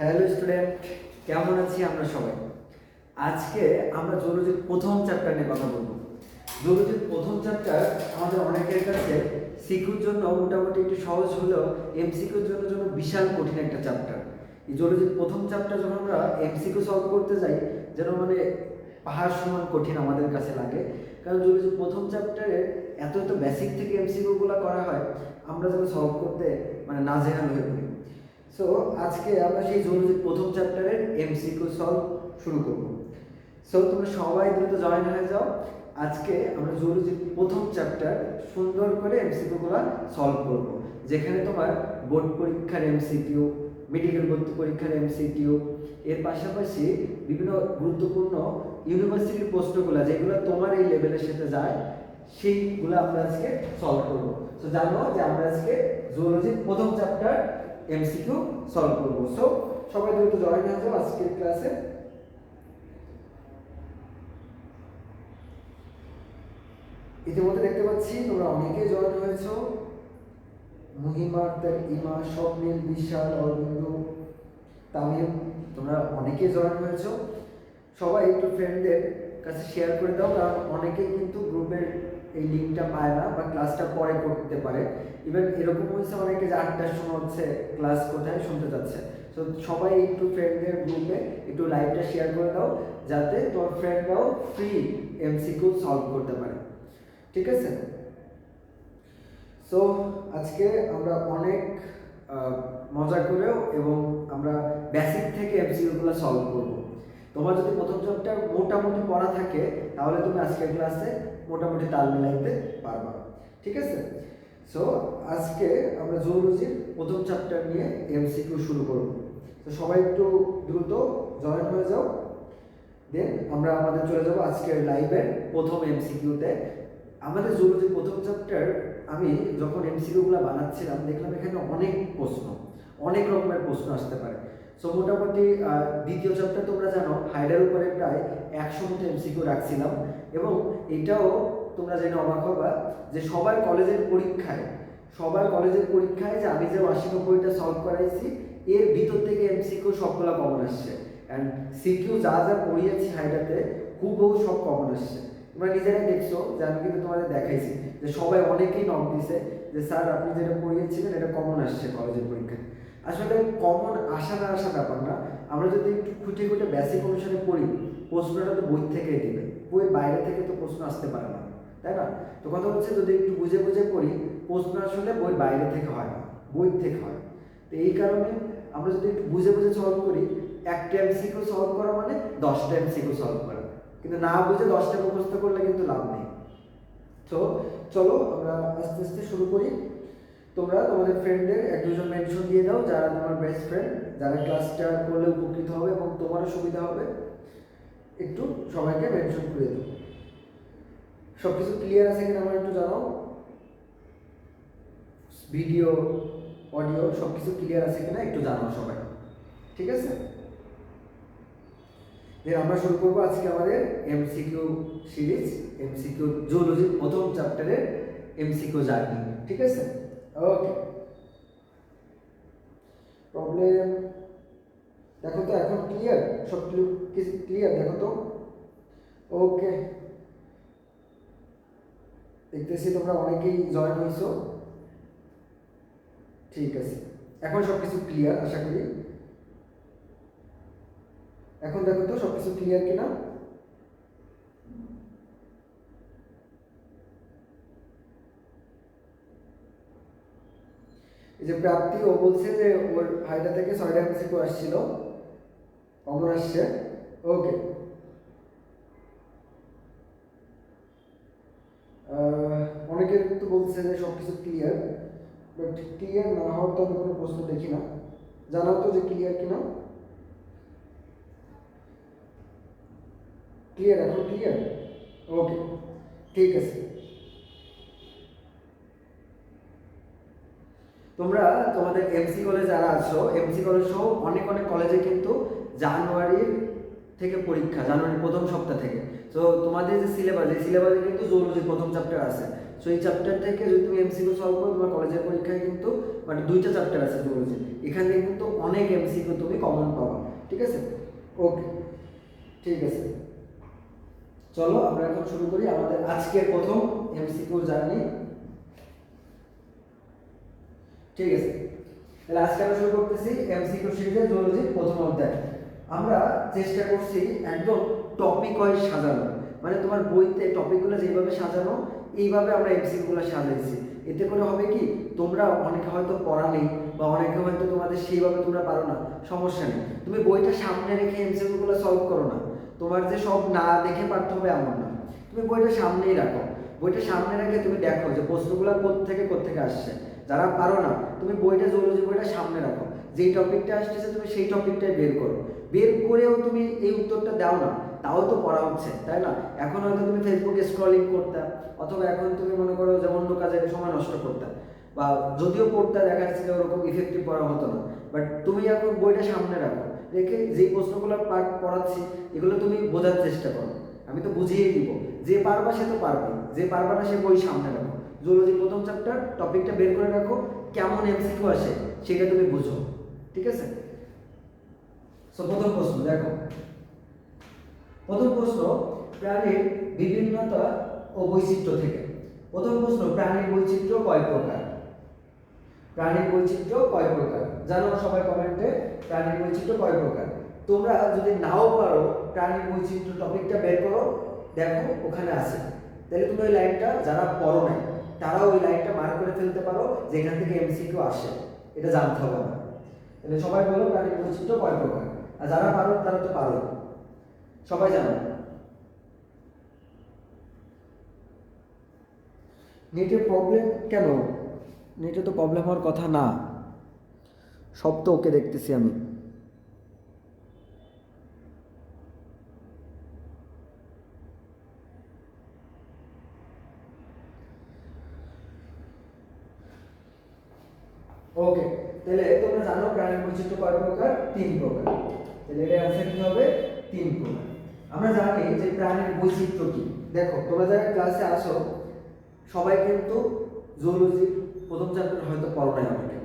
Hello student, কেমন আছি আমরা সবাই? আজকে আমরা জুলজির প্রথম চ্যাপ্টার নিয়ে কথা বলবো। জুলজির প্রথম চ্যাপ্টার আমাদের অনেকের কাছে সিকিউর জন্য মোটামুটি একটু সহজ হলেও এমসিকিউর জন্য বিশাল কঠিন একটা চ্যাপ্টার। এই জুলজির প্রথম চ্যাপ্টার যখন আমরা এমসিকিউ সলভ করতে যাই, যেন পাহাড় সমান কঠিন আমাদের কাছে লাগে। কারণ জুলজির প্রথম চ্যাপ্টারে এত বেসিক থেকে এমসিকিউগুলো করা হয়, আমরা যেন সলভ করতে নাজেহাল হয়ে পড়ি। সো আজকে আমরা সেই জুলজির প্রথম চ্যাপ্টারের এমসিকিউ সলভ শুরু করব। সো তোমরা সবাই দ্রুত জয়েন হয়ে যাও। আজকে আমরা জুলজির প্রথম চ্যাপ্টার সুন্দর করে এমসিকিউগুলো সলভ করব, যেখানে তোমার বোর্ড পরীক্ষার এমসিকিউ, মেডিকেল ভর্তি পরীক্ষার এমসিকিউ, এর পাশাপাশি বিভিন্ন গুরুত্বপূর্ণ ইউনিভার্সিটির প্রশ্নগুলো যেগুলো তোমার এই লেভেলের সাথে যায়, সেইগুলো আমরা আজকে সলভ করব। সো জানো যে আমরা আজকে জুলজির প্রথম চ্যাপ্টার এমসিকিউ সলভ করব। সো সবাই দ্রুত জয়েন হয়ে যাও আজকের ক্লাসে। ইতিমধ্যে দেখতে পাচ্ছি তোমরা অনেকেই জয়েন হয়েছো। মুহিমা, ইমা, স্বপ্নিল, বিশাল, অরবিন্দ, তামিম, তোমরা অনেকেই জয়েন হয়েছো। সবাই একটু ফ্রেন্ডদের কাছে শেয়ার করে দাও, কারণ অনেকেই কিন্তু গ্রুপের এই লিঙ্কটা পায় না বা ক্লাসটা পরে করতে পারে। ইভেন এরকম হয়েছে অনেকে যে 8টার সময় হচ্ছে ক্লাস কোথায় শুনতে যাচ্ছে। তো সবাই একটু ফ্রেন্ডদের গ্রুপে একটু লাইভটা শেয়ার করে দাও, যাতে তোমার ফ্রেন্ডরাও ফ্রি এমসিকিউ সলভ করতে পারে। ঠিক আছে? সো আজকে আমরা অনেক মজা করেও এবং আমরা বেসিক থেকে এমসিকিউগুলো সলভ করব। তোমার যদি প্রথম চ্যাপ্টার মোটামুটি পড়া থাকে, তাহলে তুমি আজকের ক্লাসে মোটামুটি তাল মিলাইতে পারবা। ঠিক আছে? সো আজকে আমরা জুলজির প্রথম চ্যাপ্টার নিয়ে এমসিকিউ শুরু করব। তো সবাই একটু দ্রুত জয়েন হয়ে যাও, দেন আমরা আমাদের চলে যাব আজকের লাইভের প্রথম এমসিকিউতে। আমাদের জুলজির প্রথম চ্যাপ্টার আমি যখন এমসিকিউগুলো বানাচ্ছিলাম, দেখলাম এখানে অনেক প্রশ্ন, অনেক রকমের প্রশ্ন আসতে পারে। সো মোটামুটি দ্বিতীয় চ্যাপ্টার তোমরা জানো হাইডের উপরে প্রায় 100 মতো এমসিকিউ রাখছিলাম, এবং এটাও তোমরা জেনে অবাক হবা যে সবার কলেজের পরীক্ষায় যে আমি যে 80-90টা সলভ করাইছি, এর ভিতর থেকে এমসিকিউ সবগুলো কমন আসছে। অ্যান্ড সিকিউ যা যা পড়িয়েছি হাইডাতে হুবহু সব কমন আসছে। তোমরা নিজেরাই দেখছো যে আমি কিন্তু তোমাদের দেখাইছি যে সবাই অনেকেই নক দিছে যে স্যার আপনি যেটা পড়িয়েছিলেন এটা কমন আসছে কলেজের পরীক্ষায়। আসলে কমন আসা না আসা ব্যাপার না, আমরা যদি একটু খুঁটে খুঁটে বেসিক অনুসারে পড়ি, প্রশ্নটা তো বই থেকেই দিবে, বইয়ের বাইরে থেকে তো প্রশ্ন আসতে পারে না, তাই না? তো কথা হচ্ছে যদি একটু বুঝে বুঝে পড়ি, প্রশ্ন আসলে বইয়ের বাইরে থেকে হয় না, বই থেকে হয়। তো এই কারণে আমরা যদি একটু বুঝে বুঝে সলভ করি, একটা এমসিকিউ সলভ করা মানে 10টা এমসিকিউ সলভ করা, কিন্তু না বুঝে 10টা মুখস্থ করলে কিন্তু লাভ নেই। তো চলো আমরা আস্তে আস্তে শুরু করি। তোমরা তোমাদের ফ্রেন্ডদের 1-2জন মেনশন দিয়ে দাও, যারা তোমার বেস্ট ফ্রেন্ড, যারা ক্লাসটা করলে উপকৃত হবে এবং তোমারও সুবিধা হবে, একটু সবাইকে মেনশন করে দাও। সব কিছু ক্লিয়ার আছে কিনা আমার একটু জানাও। ভিডিও, অডিও সব কিছু ক্লিয়ার আছে কিনা একটু জানাও সবাই। ঠিক আছে? আমরা শুরু করবো আজকে আমাদের এমসিকিউ সিরিজ, এমসিকিউ জুলজির প্রথম চ্যাপ্টারের এমসিকিউ জার্নি। ঠিক আছে? ওকে। প্রবলেম দেখো তো এখন ক্লিয়ার, সব কিছু ক্লিয়ার দেখো তো। ওকে, দেখতেছি তোমরা অনেকেই জয়েন হয়েছো। ঠিক আছে, এখন সব কিছু ক্লিয়ার আশা করি। এখন দেখো তো সব কিছু ক্লিয়ার কিনা। এই যে প্রাপ্তি, ও বলছে যে ওর হাইডা থেকে 6টা এমসিকিউ আসছিল, কমন আসছে। ওকে, অনেকে তো বলছে যে সব কিছু ক্লিয়ার, বাট ক্লিয়ার না হওয়ার তো আমি কোনো প্রশ্ন দেখি না। জানাও তো যে ক্লিয়ার কিনা। ক্লিয়ার, এখন ক্লিয়ার। ওকে, ঠিক আছে। তোমরা তোমাদের এমসি কলেজ যারা আছো, এমসি কলেজ সহ অনেক অনেক কলেজে কিন্তু জানুয়ারির থেকে পরীক্ষা, জানুয়ারির প্রথম সপ্তাহ থেকে। তো তোমাদের যে সিলেবাস, এই সিলেবাসে কিন্তু জুলজির প্রথম চ্যাপ্টার আছে। সো এই চ্যাপ্টার থেকে যদি তুমি এমসিকিউ সলভ করো, তোমার কলেজের পরীক্ষায় কিন্তু মানে 2টা চ্যাপ্টার আছে জুলজি, এখান থেকে কিন্তু অনেক এমসিকিউ তুমি কমন পাবা। ঠিক আছে, ওকে, ঠিক আছে, চলো আমরা এখন শুরু করি আমাদের আজকের প্রথম এমসিকিউ জার্নি। ঠিক আছে, তাহলে আজকে আমরা শুরু করতেছি এমসিকিউ সিরিজের জুলজির প্রথম অধ্যায়। আমরা চেষ্টা করছি একদম টপিক ওয়াইজ সাজানো, মানে তোমার বইতে টপিকগুলো যেভাবে সাজানো এইভাবে আমরা এমসিকিউগুলো সাজাইছি। এতে করে হবে কি, তোমরা অনেকে হয়তো পড়া নেই বা অনেকে হয়তো তোমাদের সেইভাবে তোমরা পারো না, সমস্যা নেই, তুমি বইটা সামনে রেখে এমসিকিউগুলো সলভ করো না। তোমার যে সব না দেখে পারতে হবে এমন না, তুমি বইটা সামনেই রাখো, বইটা সামনে রেখে তুমি দেখো যে প্রশ্নগুলো কোত্থেকে আসছে। যারা পারো না, তুমি বইটা জুলজি বইটা সামনে রাখো, যেই টপিকটা আসতেছে তুমি সেই টপিকটাই বের করো, বের করেও তুমি এই উত্তরটা দাও না, তাও তো পড়া হচ্ছে, তাই না? এখন হয়তো তুমি ফেসবুকে স্ক্রলিং করতে, অথবা এখন তুমি মনে করো যে অন্য কাজে সময় নষ্ট করতে, বা যদিও পড়তে দেখা যাচ্ছে যে ওরকম ইফেক্টিভ পড়া হতো না, বাট তুমি এখন বইটা সামনে রাখো, রেখে যেই প্রশ্নগুলো পড়াচ্ছি এগুলো তুমি বোঝার চেষ্টা করো। আমি তো বুঝিয়েই দিব, যে পারবা সে তো পারবে, যে পারবা না সে বই সামনে রাখো, জুলজি প্রথম চ্যাপ্টার টপিকটা বের করে রাখো, কেমন এমসিকিউ আসে সেটা তুমি বুঝো। ঠিক আছে, সো প্রথম প্রশ্ন দেখো, প্রথম প্রশ্ন প্রাণীর বিভিন্নতা ও বৈচিত্র্য থেকে। প্রথম প্রশ্ন, প্রাণীর বৈচিত্র্য কয় প্রকার? প্রাণীর বৈচিত্র্য কয় প্রকার জানো সবাই কমেন্টে, প্রাণীর বৈচিত্র্য কয় প্রকার? তোমরা যদি নাও পারো প্রাণীর বৈচিত্র্য টপিকটা বের করো, দেখো ওখানে আছে, তাহলে তুমি ওই লাইনটা, যারা পড়ো নাই তারাও ওই লাইনটা মার্ক করে ফেলতে পারো যে এখান থেকে এমসিকিউ আসে, এটা জানতে হবে না। তাহলে সবাই বলো প্রাণীর বৈচিত্র্য কয় প্রকার, আর যারা পারো তারা তো পারো, সবাই জানো। নেটের প্রবলেম কেন? নেটে তো প্রবলেম হওয়ার কথা না, সব তো ওকে দেখতেছি আমি। ওকে, তাহলে তোমরা জানো প্রাণীর বৈচিত্র্য কয় প্রকার? 3 প্রকার। তাহলে এর অ্যানসার কি হবে? 3 প্রকার। আমরা জানি যে প্রাণীর বৈচিত্র্য কি। দেখো তোমরা যারা ক্লাসে আসো সবাই কিন্তু জুলজি প্রথম চ্যাপ্টার হয়তো পড়ো নাই অনেকে।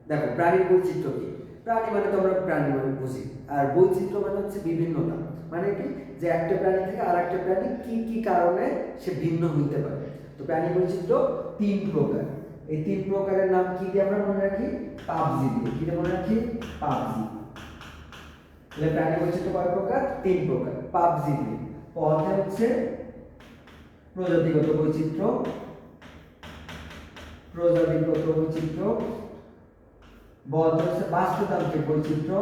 দেখো প্রাণীর বৈচিত্র্য কি, প্রাণী মানে তো আমরা প্রাণী মানে বুঝি, আর বৈচিত্র্য মানে হচ্ছে বিভিন্নতা, মানে কি যে একটা প্রাণী থেকে আর একটা প্রাণী কি কি কারণে সে ভিন্ন হইতে পারে। তো প্রাণী বৈচিত্র্য 3 প্রকার। এই 3 প্রকারের নাম কি দিয়ে আমরা মনে রাখি? পাবজি দিয়ে। কি দিয়ে মনে রাখি? পাবজি। তাহলে প্রাণী বৈচিত্র্য কয় প্রকার? 3 প্রকার, পাবজি দিয়ে। পথে হচ্ছে প্রজাতিগত বৈচিত্র্য, প্রজাতিগত বৈচিত্র্য, বল হচ্ছে বাস্তুতান্ত্রিক বৈচিত্র্য,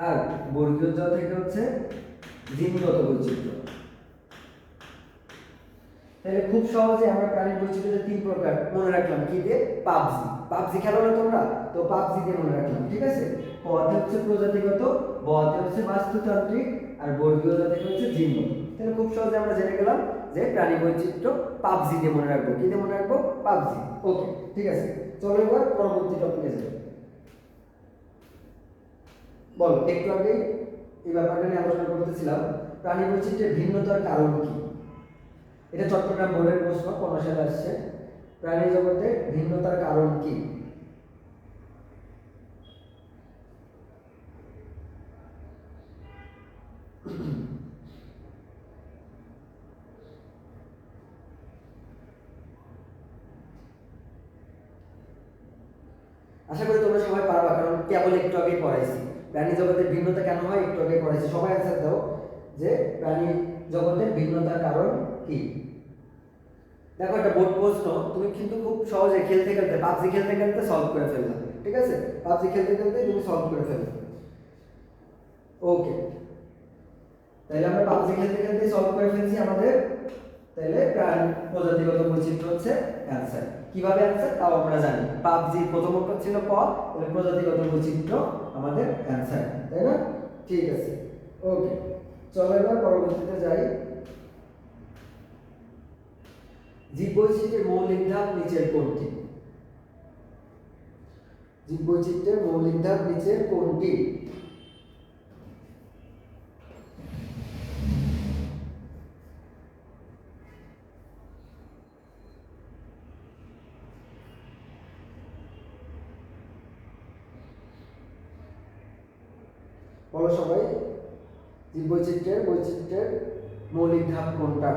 আর বর্গীয় জ থেকে হচ্ছে জিনগত বৈচিত্র্য। তাহলে খুব সহজে আমরা প্রাণীর বৈচিত্র্য 3 প্রকার মনে রাখলাম কি দিয়ে? পাবজি। পাবজি খেলো না তোমরা? তো পাবজি দিয়ে মনে রাখলাম, ঠিক আছে? পথে হচ্ছে প্রজাতিগত, বতে হচ্ছে বাস্তুতান্ত্রিক, আর বর্গীয় জ থেকে হচ্ছে জিনগত। তাহলে খুব সহজে আমরা জেনে গেলাম যে প্রাণী বৈচিত্র্য পাবজি দিয়ে মনে রাখবো। কি দিয়ে মনে রাখবো? পাবজি। ওকে, ঠিক আছে, চলো এবার পরবর্তী টপিকে যাই। বল, একটু আগে এই ব্যাপারটা নিয়ে আলোচনা করতেছিলাম, প্রাণী বৈচিত্র্যের ভিন্নতার কারণ কি? এটা চট্টগ্রাম বোর্ডের প্রশ্ন, 15 সালে আসছে। প্রাণী জগতে ভিন্নতার কারণ কি? আশা করি তোমরা সবাই পারবা, কারণ কেবল একটু আগে পড়াইছি প্রাণী জগতের ভিন্নতা কেন হয়, একটু আগে পড়াইছি। সবাই অ্যান্সার দাও যে প্রাণী জগতের ভিন্নতার কারণ কি। দেখো একটা বোর্ড প্রশ্ন, তুমি কিন্তু খুব সহজে খেলতে খেলতে, পাবজি খেলতে খেলতে সলভ করে ফেলবে, ঠিক আছে? পাবজি খেলতে খেলতে তুমি সলভ করে ফেলবে। ওকে, তাহলে আমরা পাবজি খেলতে খেলতে সলভ করে ফেলছি আমাদের। তাহলে প্রাণী প্রজাতিগত বৈচিত্র্য হচ্ছে অ্যান্সার। কিভাবে অ্যান্সার তাও আমরা জানি, পাবজির প্রথম অক্ষর ছিল প, তাহলে প্রজাতিগত বৈচিত্র্য আমাদের অ্যান্সার, তাই না? ঠিক আছে, ওকে, চলো এবার পরবর্তীতে যাই। জীববৈচিত্র্যের মৌলিক ধাপ নিচের কোনটি? জীববৈচিত্র্যের মৌলিক ধাপ নিচের কোনটি? বলো সবাই, বৈচিত্র্যের মৌলিক ধাপ কোনটা?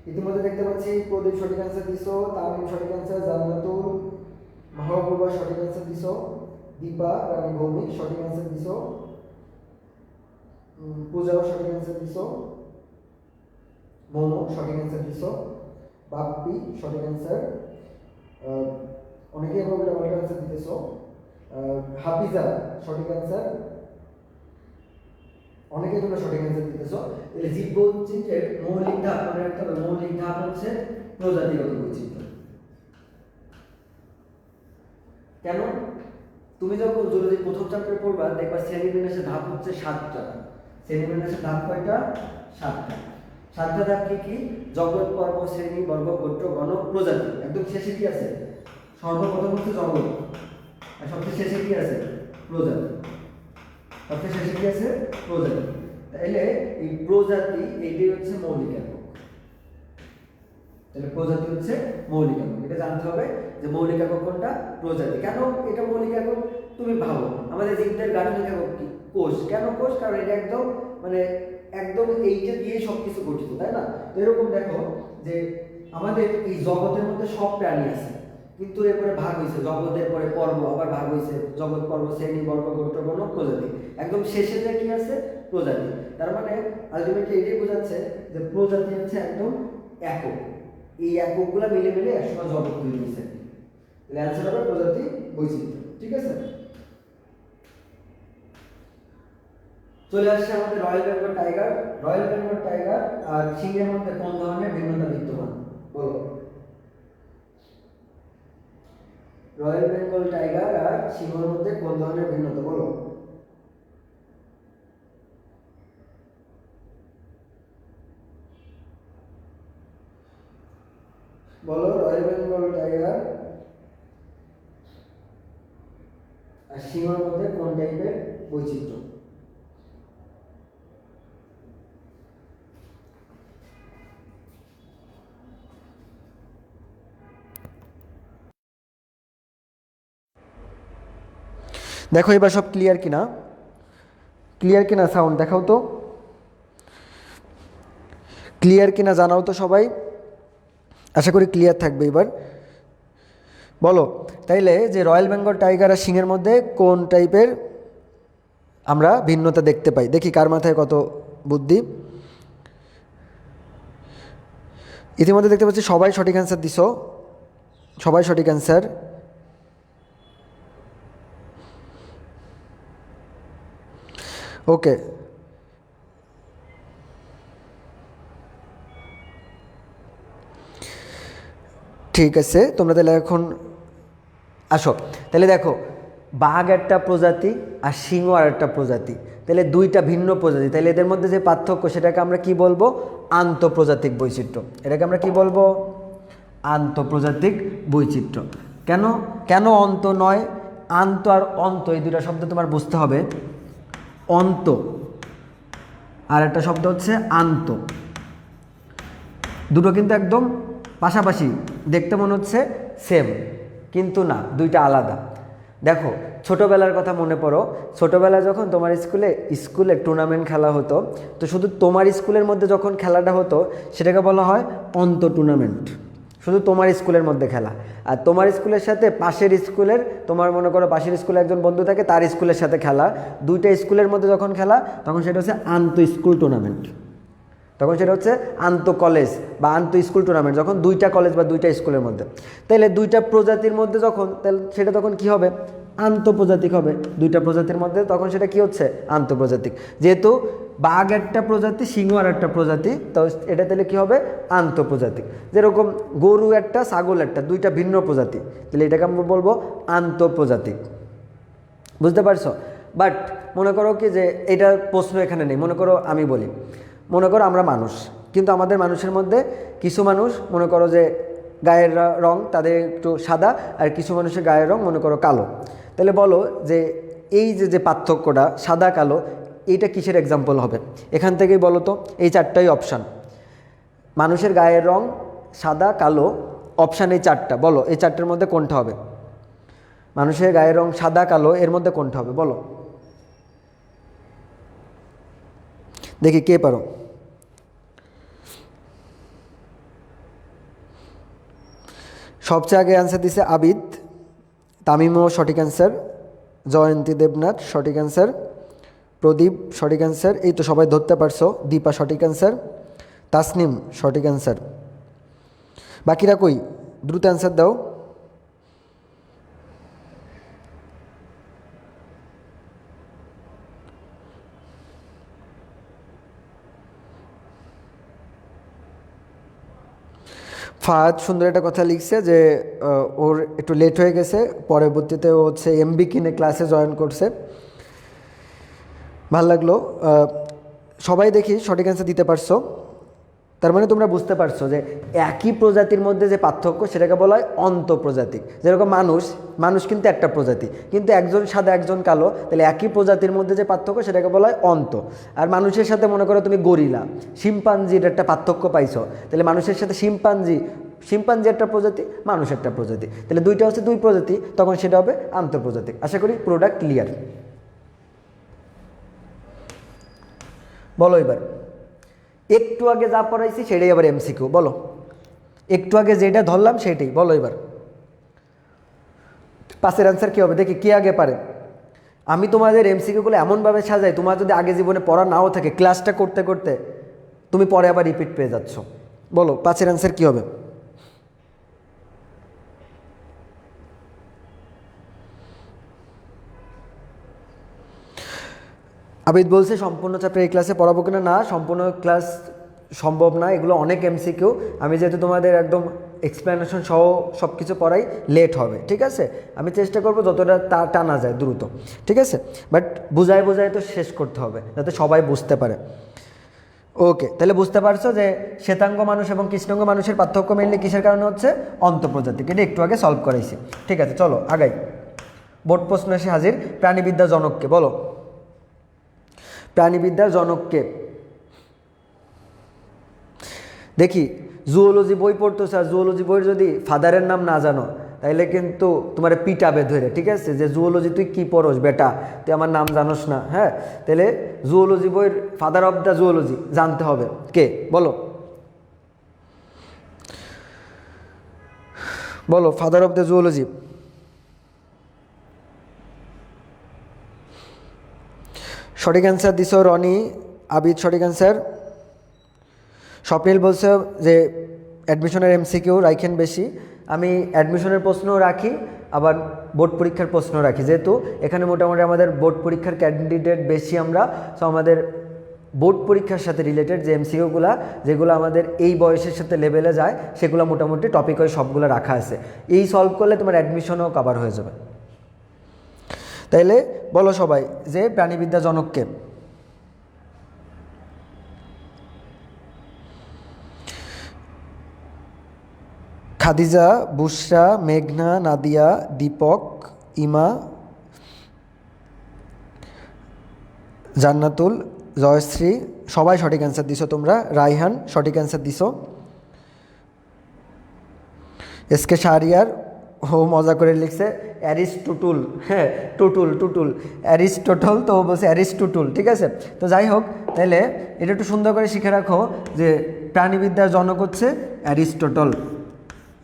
ইতিমধ্যে দেখতে পাচ্ছি প্রদীপ সঠিক অ্যান্সার দিছো, তামিম সঠিক অ্যান্সার, জান্নাতুল, মাহবুবা সঠিক অ্যান্সার দিছো, দীপা রানী ভৌমিক সঠিক অ্যান্সার দিছো, পূজাও সঠিক অ্যান্সার দিছো, মোমো সঠিক অ্যান্সার দিছো, বাপ্পি সঠিক অ্যান্সার, অনেকে উল্টা পাল্টা অ্যান্সার দিতেছো, হাফিজা সঠিক অ্যান্সার, অনেকে তোমরা সঠিক অ্যান্সার দিতেছো। তাহলে জীববৈচিত্র্যের মৌলিক ধাপ মনে রাখতে হবে, মৌলিক ধাপ হচ্ছে প্রজাতিগত বৈচিত্র্য। কেন? তুমি যখন জুলজি প্রথম চ্যাপ্টার পড়বা দেখবা শ্রেণীবিন্যাসের ধাপ হচ্ছে 7টা। শ্রেণীবিন্যাসের ধাপ কয়টা? 7টা। 7টা ধাপ কি কি? জগৎ, পর্ব, শ্রেণী, বর্গ, গোত্র, গণ, প্রজাতি। একদম শেষে কি আছে? সর্বপ্রথম হচ্ছে জগৎ, আর সবচেয়ে শেষে কি আছে? প্রজাতি। সবচেয়ে শেষে কি আছে? প্রজাতি। তাহলে এই প্রজাতি এইটাই হচ্ছে মৌলিক একক। তাহলে প্রজাতি হচ্ছে মৌলিক একক, এটা জানতে হবে যে মৌলিক একক কোনটা? প্রজাতি। কেন এটা মৌলিক একক? তুমি ভাবো আমাদের জীবদের গাঠনিক একক কি? কোষ। কেন কোষ? কারণ এটা একদম মানে একদম এইটা দিয়ে সবকিছু গঠিত, তাই না? তো এরকম দেখো যে আমাদের এই জগতের মধ্যে সব প্রাণী আছে, কিন্তু এরপরে ভাগ হয়েছে, জগতের পরে পর্ব, আবার ভাগ হয়েছে জগৎ, পর্ব, শ্রেণী, বর্গ, গোত্র, গণ, প্রজাতি। একদম শেষে যে কি আছে? প্রজাতি। তার মানে আলটিমেটলি এটাই বোঝাচ্ছে যে প্রজাতি হচ্ছে একদম একক। এই এককগুলো মিলে মিলে একসময় জগৎ তৈরি হয়েছে। তাহলে অ্যান্সার হবে প্রজাতি বৈচিত্র্য। ঠিক আছে, চলে আসছে আমাদের royal Bengal tiger. Royal Bengal tiger আর সিংহের মধ্যে কোন ধরনের ভিন্নতা বিদ্যমান? বলো। রয়্যাল বেঙ্গল টাইগার আর সিংহের মধ্যে কোন ধরনের ভিন্নতা? বলো। বলো, রয়্যাল বেঙ্গল টাইগার আর সিংহের মধ্যে কোন টাইপের বৈচিত্র্য? দেখো এবার সব ক্লিয়ার কিনা, ক্লিয়ার কিনা সাউন্ড দেখাও তো, ক্লিয়ার কিনা জানাও তো সবাই। আশা করি ক্লিয়ার থাকবে। এবার বলো তাইলে যে রয়্যাল বেঙ্গল টাইগার আর সিংহের মধ্যে কোন টাইপের আমরা ভিন্নতা দেখতে পাই? দেখি কার মাথায় কত বুদ্ধি। ইতিমধ্যে দেখতে পাচ্ছি সবাই সঠিক অ্যান্সার দিছো, সবাই সঠিক অ্যান্সার। ওকে, ঠিক আছে, তোমরা তাহলে এখন আসো। তাহলে দেখো বাঘ একটা প্রজাতি আর সিংহ আর একটা প্রজাতি, তাহলে দুইটা ভিন্ন প্রজাতি। তাহলে এদের মধ্যে যে পার্থক্য সেটাকে আমরা কি বলবো? আন্তঃপ্রজাতিক বৈচিত্র্য। এটাকে আমরা কি বলবো? আন্তঃপ্রজাতিক বৈচিত্র্য। কেন কেন অন্ত নয়? আন্ত আর অন্ত এই দুটা শব্দ তোমার বুঝতে হবে। অন্ত আর একটা শব্দ হচ্ছে আন্ত, দুটো কিন্তু একদম পাশাপাশি, দেখতে মনে হচ্ছে সেম, কিন্তু না, দুইটা আলাদা। দেখো ছোটোবেলার কথা মনে পড়ো, ছোটোবেলায় যখন তোমার স্কুলে টুর্নামেন্ট খেলা হতো, তো শুধু তোমার স্কুলের মধ্যে যখন খেলাটা হতো সেটাকে বলা হয় অন্ত টুর্নামেন্ট, শুধু তোমার স্কুলের মধ্যে খেলা। আর তোমার স্কুলের সাথে পাশের স্কুলের, তোমার মনে করো পাশের স্কুলে একজন বন্ধু থাকে, তার স্কুলের সাথে খেলা, দুইটা স্কুলের মধ্যে যখন খেলা তখন সেটা হচ্ছে আন্তঃ স্কুল টুর্নামেন্ট। তখন সেটা হচ্ছে আন্তঃ কলেজ বা আন্তঃ স্কুল টুর্নামেন্ট, যখন দুইটা কলেজ বা দুইটা স্কুলের মধ্যে। তাহলে দুইটা প্রজাতির মধ্যে যখন, তাহলে সেটা তখন কি হবে? আন্তঃপ্রজাতিক হবে। দুইটা প্রজাতির মধ্যে তখন সেটা কি হচ্ছে? আন্তঃপ্রজাতিক। যেহেতু বাঘ একটা প্রজাতি, সিংহ আর একটা প্রজাতি, তো এটা তাহলে কি হবে? আন্তঃপ্রজাতিক। যেরকম গরু একটা, ছাগল একটা, দুইটা ভিন্ন প্রজাতি, তাহলে এটাকে আমরা বলবো আন্তঃপ্রজাতিক। বুঝতে পারছো? বাট মনে করো কি যে এটার প্রশ্ন এখানে নেই। মনে করো আমি বলি, মনে করো আমরা মানুষ, কিন্তু আমাদের মানুষের মধ্যে কিছু মানুষ মনে করো যে গায়ের রং তাদের একটু সাদা, আর কিছু মানুষের গায়ের রং মনে করো কালো। তাহলে বলো যে এই যে পার্থক্যটা সাদা কালো, এইটা কিসের এক্সাম্পল হবে? এখান থেকেই বলো তো, এই চারটাই অপশান। মানুষের গায়ের রং সাদা কালো, অপশান এই চারটা, বলো এই চারটার মধ্যে কোনটা হবে? মানুষের গায়ের রং সাদা কালো, এর মধ্যে কোনটা হবে বলো? দেখি কে পারো। সবচেয়ে আগে অ্যান্সার দিছে আবিদ, তামিমও সঠিক অ্যান্সার, জয়ন্তী দেবনাথ সঠিক অ্যান্সার, প্রদীপ সঠিক অ্যান্সার, এই তো সবাই ধরতে পারছো। দীপা সঠিক অ্যান্সার, তাসনিম সঠিক অ্যান্সার। বাকিরা কই? দ্রুত অ্যান্সার দাও। ফাহাদ সুন্দর একটা কথা লিখছে যে ওর একটু লেট হয়ে গেছে, পরবর্তীতে ও হচ্ছে এমবি কিনে ক্লাসে জয়েন করছে। ভাল লাগলো। সবাই দেখি সঠিক অ্যান্সার দিতে পারছো, তার মানে তোমরা বুঝতে পারছো যে একই প্রজাতির মধ্যে যে পার্থক্য সেটাকে বলা হয় অন্তঃপ্রজাতিক। যেরকম মানুষ কিন্তু একটা প্রজাতি, কিন্তু একজন সাদা একজন কালো, তাহলে একই প্রজাতির মধ্যে যে পার্থক্য সেটাকে বলা হয় অন্ত। আর মানুষের সাথে মনে করো তুমি গরিলা, শিম্পাঞ্জির একটা পার্থক্য পাইছো, তাহলে মানুষের সাথে শিম্পাঞ্জি একটা প্রজাতি, মানুষ একটা প্রজাতি, তাহলে দুইটা হচ্ছে দুই প্রজাতি, তখন সেটা হবে আন্তঃপ্রজাতিক। আশা করি প্রোডাক্ট ক্লিয়ার। বলো এবার, একটু আগে যা পড়াইছি সেটাই আবার এমসিকিউ, বলো একটু আগে যেটা ধরলাম সেটাই বলো এবার। পাশের অ্যান্সার কী হবে দেখি কে আগে পারে। আমি তোমাদের এমসিকিউগুলো এমনভাবে সাজাই, তোমার যদি আগে জীবনে পড়া নাও থাকে, ক্লাসটা করতে করতে তুমি পরে আবার রিপিট পেয়ে যাচ্ছ। বলো পাশের অ্যান্সার কী হবে? আবিদ বলছে সম্পূর্ণ চ্যাপ্টার এই ক্লাসে পড়াবো কিনা, না সম্পূর্ণ ক্লাস সম্ভব না, এগুলো অনেক এমসিকিউ। আমি যেহেতু তোমাদের একদম এক্সপ্লেনেশন সহ সব কিছু পড়াই, লেট হবে, ঠিক আছে? আমি চেষ্টা করবো যতটা টানা যায় দ্রুত, ঠিক আছে? বাট বুঝায় তো শেষ করতে হবে যাতে সবাই বুঝতে পারে। ওকে, তাহলে বুঝতে পারছো যে শ্বেতাঙ্গ মানুষ এবং কৃষ্ণাঙ্গ মানুষের পার্থক্য মেনলি কিসের কারণে হচ্ছে? অন্তঃপ্রজাতিক। এটা একটু আগে সলভ করাইছি, ঠিক আছে? চলো আগাই। বোর্ড প্রশ্ন এসে হাজির। প্রাণীবিদ্যা জনককে, বলো প্রাণীবিদ্যার জনককে। দেখি জুওলজি বই পড়তেছে, আর জুওলজি বইয়ের যদি ফাদারের নাম না জানো তাইলে কিন্তু তোমার পিটাবে ধরে, ঠিক আছে? যে জুওলজি তুই কি পড়োস বেটা, তুই আমার নাম জানোস না, হ্যাঁ? তাহলে জুওলজি বইয়ের ফাদার অফ দ্য জুওলজি জানতে হবে কে, বলো বলো ফাদার অফ দ্য জুওলজি। সঠিক অ্যান্সার দিছো রনি, আবিদ সঠিক অ্যান্সার। স্বপ্নিল বলছে যে অ্যাডমিশনের এমসিকিউ রাখেন বেশি। আমি অ্যাডমিশনের প্রশ্নও রাখি, আবার বোর্ড পরীক্ষার প্রশ্ন রাখি, যেহেতু এখানে মোটামুটি আমাদের বোর্ড পরীক্ষার ক্যান্ডিডেট বেশি আমরা, সো আমাদের বোর্ড পরীক্ষার সাথে রিলেটেড যে এমসিকিউগুলো যেগুলো আমাদের এই বয়সের সাথে লেভেলে যায় সেগুলো মোটামুটি টপিক ওই সবগুলো রাখা আছে। এই সলভ করলে তোমার অ্যাডমিশনও কভার হয়ে যাবে। তাইলে বলো সবাই যে প্রাণীবিদ্যা জনককে। খাদিজা, বুশরা, মেঘনা, নাদিয়া, দীপক, ইমা, জান্নাতুল, জয়শ্রী সবাই সঠিক অ্যান্সার দিছো তোমরা। রাইহান সঠিক অ্যান্সার দিছো। এসকে শাহরিয়ার ও মজা করে লিখছে অ্যারিস্টটল, হ্যাঁ টুটুল অ্যারিস্টটল, তো বলছে অ্যারিস্টটল, ঠিক আছে? তো যাই হোক, তাহলে এটা একটু সুন্দর করে শিখে রাখো যে প্রাণীবিদ্যার জনক হচ্ছে অ্যারিস্টটল।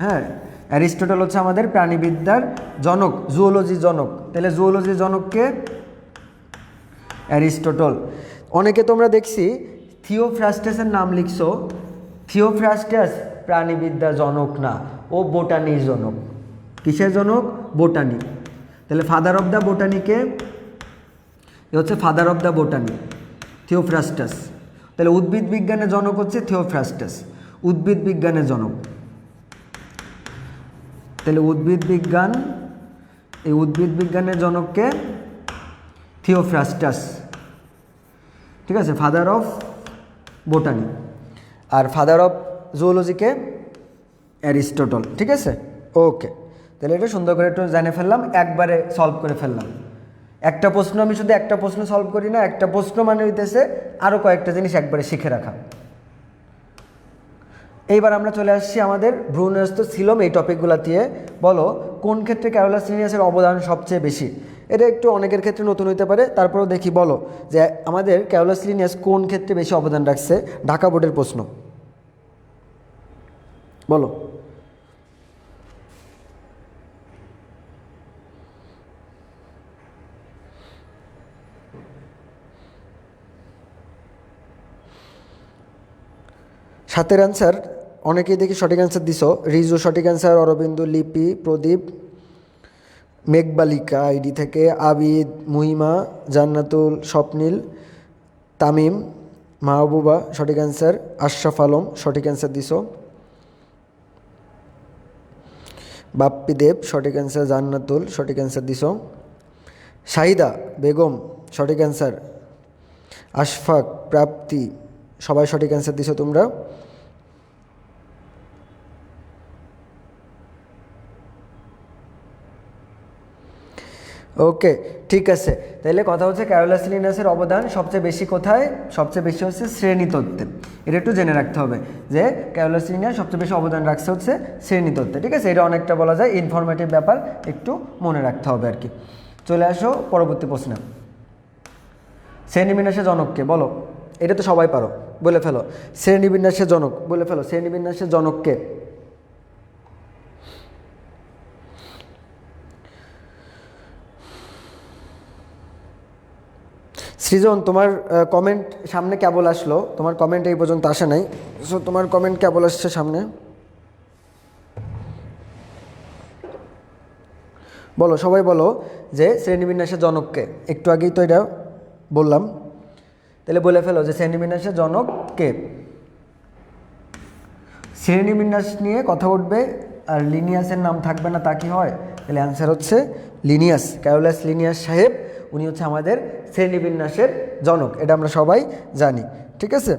হ্যাঁ, অ্যারিস্টটল হচ্ছে আমাদের প্রাণীবিদ্যার জনক, জুওলজির জনক। তাহলে জুওলজির জনককে অ্যারিস্টটল। অনেকে তোমরা দেখছি থিওফ্রাস্টাসের নাম লিখছো, থিওফ্রাস্টাস প্রাণীবিদ্যার জনক না, ও বোটানির জনক। কিসের জনক? বোটানি। তাহলে ফাদার অফ দ্য বোটানিকে, এ হচ্ছে father of the botany Theophrastus. তাহলে উদ্ভিদ বিজ্ঞানের জনক হচ্ছে থিওফ্রাস্টাস, উদ্ভিদ বিজ্ঞানের জনক। তাহলে উদ্ভিদ বিজ্ঞান, এই উদ্ভিদ বিজ্ঞানের জনককে থিওফ্রাস্টাস, ঠিক আছে? Father of botany. আর ফাদার অফ জুওলজিকে অ্যারিস্টটল, ঠিক আছে? ওকে, তাহলে এটা সুন্দর করে একটু জেনে ফেললাম, একবারে সলভ করে ফেললাম। একটা প্রশ্ন, আমি শুধু একটা প্রশ্ন সলভ করি না, একটা প্রশ্ন মানে হইতেছে আরও কয়েকটা জিনিস একবারে শিখে রাখা। এইবার আমরা চলে আসছি আমাদের ভ্রূণস্থ সিলোম এই টপিকগুলো দিয়ে। বলো কোন ক্ষেত্রে ক্যারোলাস লিনিয়াসের অবদান সবচেয়ে বেশি? এটা একটু অনেকের ক্ষেত্রে নতুন হতে পারে, তারপরেও দেখি বলো যে আমাদের ক্যারোলাস লিনিয়াস কোন ক্ষেত্রে বেশি অবদান রাখছে। ঢাকা বোর্ডের প্রশ্ন, বলো। সাতের অ্যান্সার অনেকেই দেখি সঠিক অ্যান্সার দিছ। রিজু সঠিক অ্যান্সার, অরবিন্দু, লিপি, প্রদীপ, মেঘবালিকা আইডি থেকে, আবিদ, মুহিমা, জান্নাতুল, স্বপ্নীল, তামিম, মাহবুবা সঠিক অ্যান্সার, আশরাফ আলম সঠিক অ্যান্সার দিছ, বাপ্পি দেব সঠিক অ্যান্সার, জান্নাতুল সঠিক অ্যান্সার দিছ, শাহিদা বেগম সঠিক অ্যান্সার, আশফাক, প্রাপ্তি সবাই সঠিক অ্যান্সার দিছ তোমরা। ওকে, ঠিক আছে। তাহলে কথা হচ্ছে ক্যারোলাস লিনিয়াসের অবদান সবচেয়ে বেশি কোথায়? সবচেয়ে বেশি হচ্ছে শ্রেণীতত্ত্বে। এটা একটু জেনে রাখতে হবে যে ক্যারোলাস লিনিয়াস সবচেয়ে বেশি অবদান রাখছে হচ্ছে শ্রেণীতত্ত্বে। ঠিক আছে, এটা অনেকটা বলা যায় ইনফরমেটিভ ব্যাপার, একটু মনে রাখতে হবে আর কি। চলে আসো পরবর্তী প্রশ্নে। শ্রেণীবিন্যাসের জনককে বলো। এটা তো সবাই পারো, বলে ফেলো। শ্রেণীবিন্যাসের জনক বলে ফেলো। শ্রেণীবিন্যাসের জনককে? সৃজন, তোমার কমেন্ট সামনে কেবল আসলো, তোমার কমেন্ট এই পর্যন্ত আসে নাই, সো তোমার কমেন্ট কেবল আসছে সামনে। বলো, সবাই বলো যে শ্রেণীবিন্যাসের জনককে। একটু আগেই তো এটা বললাম, তাহলে বলে ফেলো যে শ্রেণীবিন্যাসের জনক কে। শ্রেণীবিন্যাস নিয়ে কথা উঠবে আর লিনিয়াসের নাম থাকবে না, তা কি হয়? তাহলে অ্যান্সার হচ্ছে লিনিয়াস। ক্যারোলাস লিনিয়াস সাহেব উনি হচ্ছে আমাদের শ্রেণীবিন্যাসের জনক, এটা আমরা সবাই জানি। ঠিক আছে,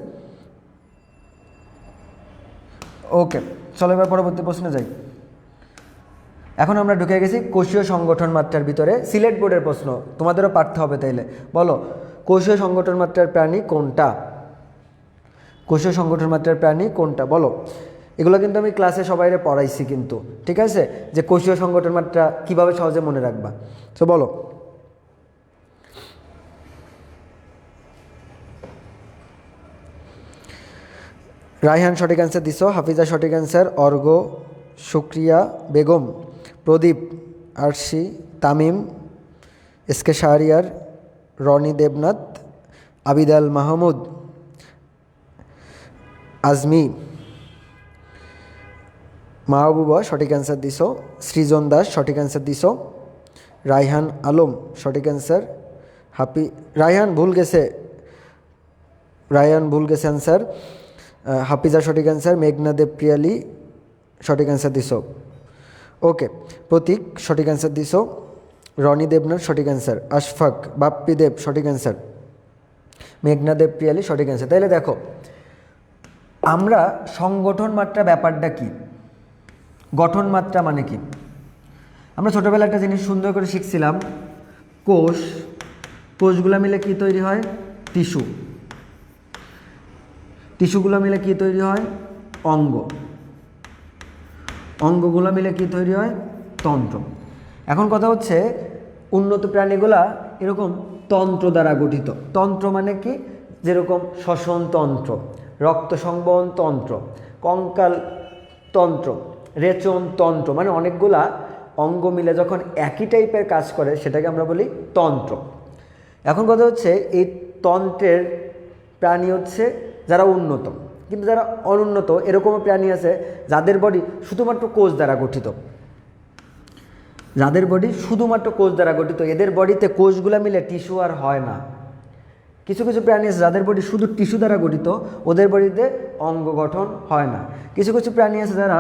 ওকে, চলো এবার পরবর্তী প্রশ্নে যাই। এখন আমরা ঢুকে গেছি কোষীয় সংগঠন মাত্রার ভিতরে। সিলেট বোর্ডের প্রশ্ন, তোমাদেরও পারতে হবে। তাইলে বলো কোষীয় সংগঠন মাত্রার প্রাণী কোনটা? কোষীয় সংগঠন মাত্রার প্রাণী কোনটা বলো। এগুলো কিন্তু আমি ক্লাসে সবাইরে পড়াইছি কিন্তু, ঠিক আছে, যে কোষীয় সংগঠন মাত্রা কীভাবে সহজে মনে রাখবা। তো বলো। রায়হান সঠিক অ্যান্সার দিছ, হাফিজা সঠিক অ্যান্সার, অর্ঘ, সুক্রিয়া বেগম, প্রদীপ, আরশি, তামিম, এসকে শাহরিয়ার, রনি দেবনাথ, আবিদ আল মাহমুদ, আজমি, মাহবুবা সঠিক অ্যান্সার দিছ, সৃজন দাস সঠিক অ্যান্সার দিছ, রায়হান আলম সঠিক অ্যান্সার, রায়হান ভুল গেছে অ্যান্সার, হাফিজা সঠিক অ্যান্সার, মেঘনা দেব প্রিয়ালি সঠিক অ্যান্সার দিছ। ওকে, প্রতীক সঠিক অ্যান্সার দিছ, রনি দেবনাথ সঠিক অ্যান্সার, আশফাক, বাপ্পি দেব সঠিক অ্যান্সার, মেঘনা দেব প্রিয়ালি সঠিক অ্যান্সার। তাহলে দেখো আমরা সংগঠন মাত্রা ব্যাপারটা কি, গঠন মাত্রা মানে কি? আমরা ছোটোবেলা একটা জিনিস সুন্দর করে শিখছিলাম, কোষগুলো মিলে কি তৈরি হয়? টিস্যু। টিস্যুগুলো মিলে কি তৈরি হয়? অঙ্গ। অঙ্গগুলো মিলে কি তৈরি হয়? তন্ত্র। এখন কথা হচ্ছে উন্নত প্রাণীগুলা এরকম তন্ত্র দ্বারা গঠিত। তন্ত্র মানে কি? যেরকম শ্বসন তন্ত্র, রক্ত সংবহন তন্ত্র, কঙ্কাল তন্ত্র, রেচন তন্ত্র, মানে অনেকগুলা অঙ্গ মিলে যখন একই টাইপের কাজ করে সেটাকে আমরা বলি তন্ত্র। এখন কথা হচ্ছে এই তন্ত্রের প্রাণী হচ্ছে যারা উন্নত, কিন্তু যারা অনুন্নত এরকমও প্রাণী আছে যাদের বডি শুধুমাত্র কোষ দ্বারা গঠিত। যাদের বডি শুধুমাত্র কোষ দ্বারা গঠিত, এদের বডিতে কোষগুলা মিলে টিস্যু আর হয় না। কিছু কিছু প্রাণী আছে যাদের বডি শুধু টিস্যু দ্বারা গঠিত, ওদের বডিতে অঙ্গ গঠন হয় না। কিছু কিছু প্রাণী আছে যারা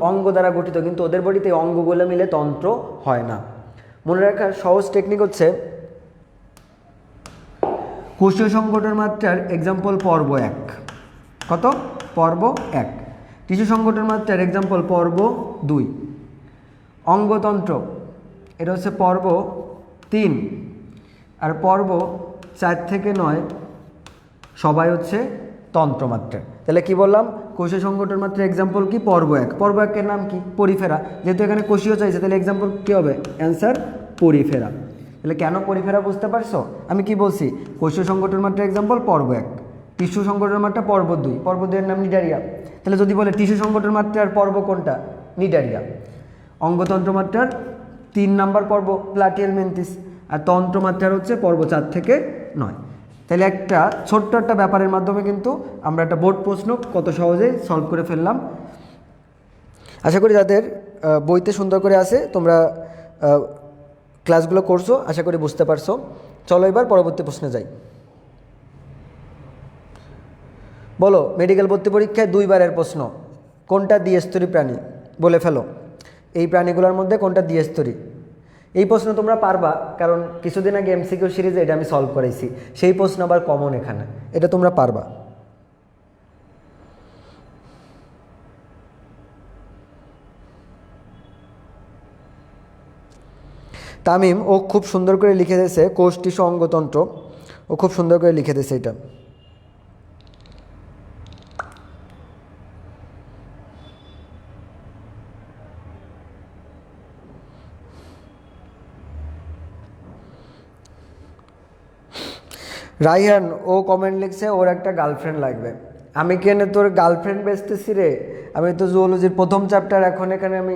অঙ্গ দ্বারা গঠিত, কিন্তু ওদের বডিতে অঙ্গগুলো মিলে তন্ত্র হয় না। মনে রাখার সহজ টেকনিক হচ্ছে কোষীয় সংগঠন মাত্রার এক্সাম্পল পর্ব 1। কত? পর্ব 1। টিস্যু সংগঠন মাত্রার এক্সাম্পল পর্ব 2। অঙ্গতন্ত্র এটা হচ্ছে পর্ব 3, আর পর্ব 4 থেকে 9 সবাই হচ্ছে তন্ত্রমাত্রা। তাহলে কি বললাম, কোষীয় সংকটের মাত্র এক্সাম্পল কি, পর্ব এক। পর্ব একের নাম কি, পরিফেরা। যেহেতু এখানে কোষীয় চাইছে তাহলে এক্সাম্পল কি হবে, অ্যান্সার পরিফেরা। তাহলে কেন পরিফেরা বুঝতে পারছো? আমি কি বলছি, কোষীয় সংকটের মাত্র এক্সাম্পল পর্ব এক, টিস্যু সংকটের মাত্রা পর্ব দুই, পর্ব দুইয়ের নাম নিডারিয়া। তাহলে যদি বলে টিস্যু সংকটের মাত্রার পর্ব কোনটা, নিডারিয়া। অঙ্গতন্ত্র মাত্রার 3 নাম্বার পর্ব প্লাটিয়াল মেন্থিস, আর তন্ত্রমাত্রার হচ্ছে পর্ব 4 থেকে 9। তাহলে একটা ছোট্ট একটা ব্যাপারের মাধ্যমে কিন্তু আমরা একটা বোর্ড প্রশ্ন কত সহজেই সলভ করে ফেললাম। আশা করি যাদের বইতে সুন্দর করে আছে, তোমরা ক্লাসগুলো করছো, আশা করি বুঝতে পারছো। চলো এবার পরবর্তী প্রশ্নে যাই। বলো, মেডিকেল ভর্তি পরীক্ষায় 2 বারের প্রশ্ন, কোনটা দ্বিস্তরী প্রাণী, বলে ফেলো। এই প্রাণীগুলোর মধ্যে কোনটা দ্বিস্তরী? এই প্রশ্ন তোমরা পারবা, কারণ কিছুদিন আগে এমসিকিউ সিরিজে এটা আমি সলভ করাইছি, সেই প্রশ্ন আবার কমন এখানে, এটা তোমরা পারবা। তামিম ও খুব সুন্দর করে লিখে দিয়েছে কোষ, টিস্যু, অঙ্গতন্ত্র, ও খুব সুন্দর করে লিখে দিয়েছে এটা। রাইহান ও কমেন্ট লিখছে ওর একটা গার্লফ্রেন্ড লাগবে। আমি কেন তোর গার্লফ্রেন্ড বেচতেছি রে, আমি তো জুওলজির প্রথম চ্যাপ্টার, এখন এখানে আমি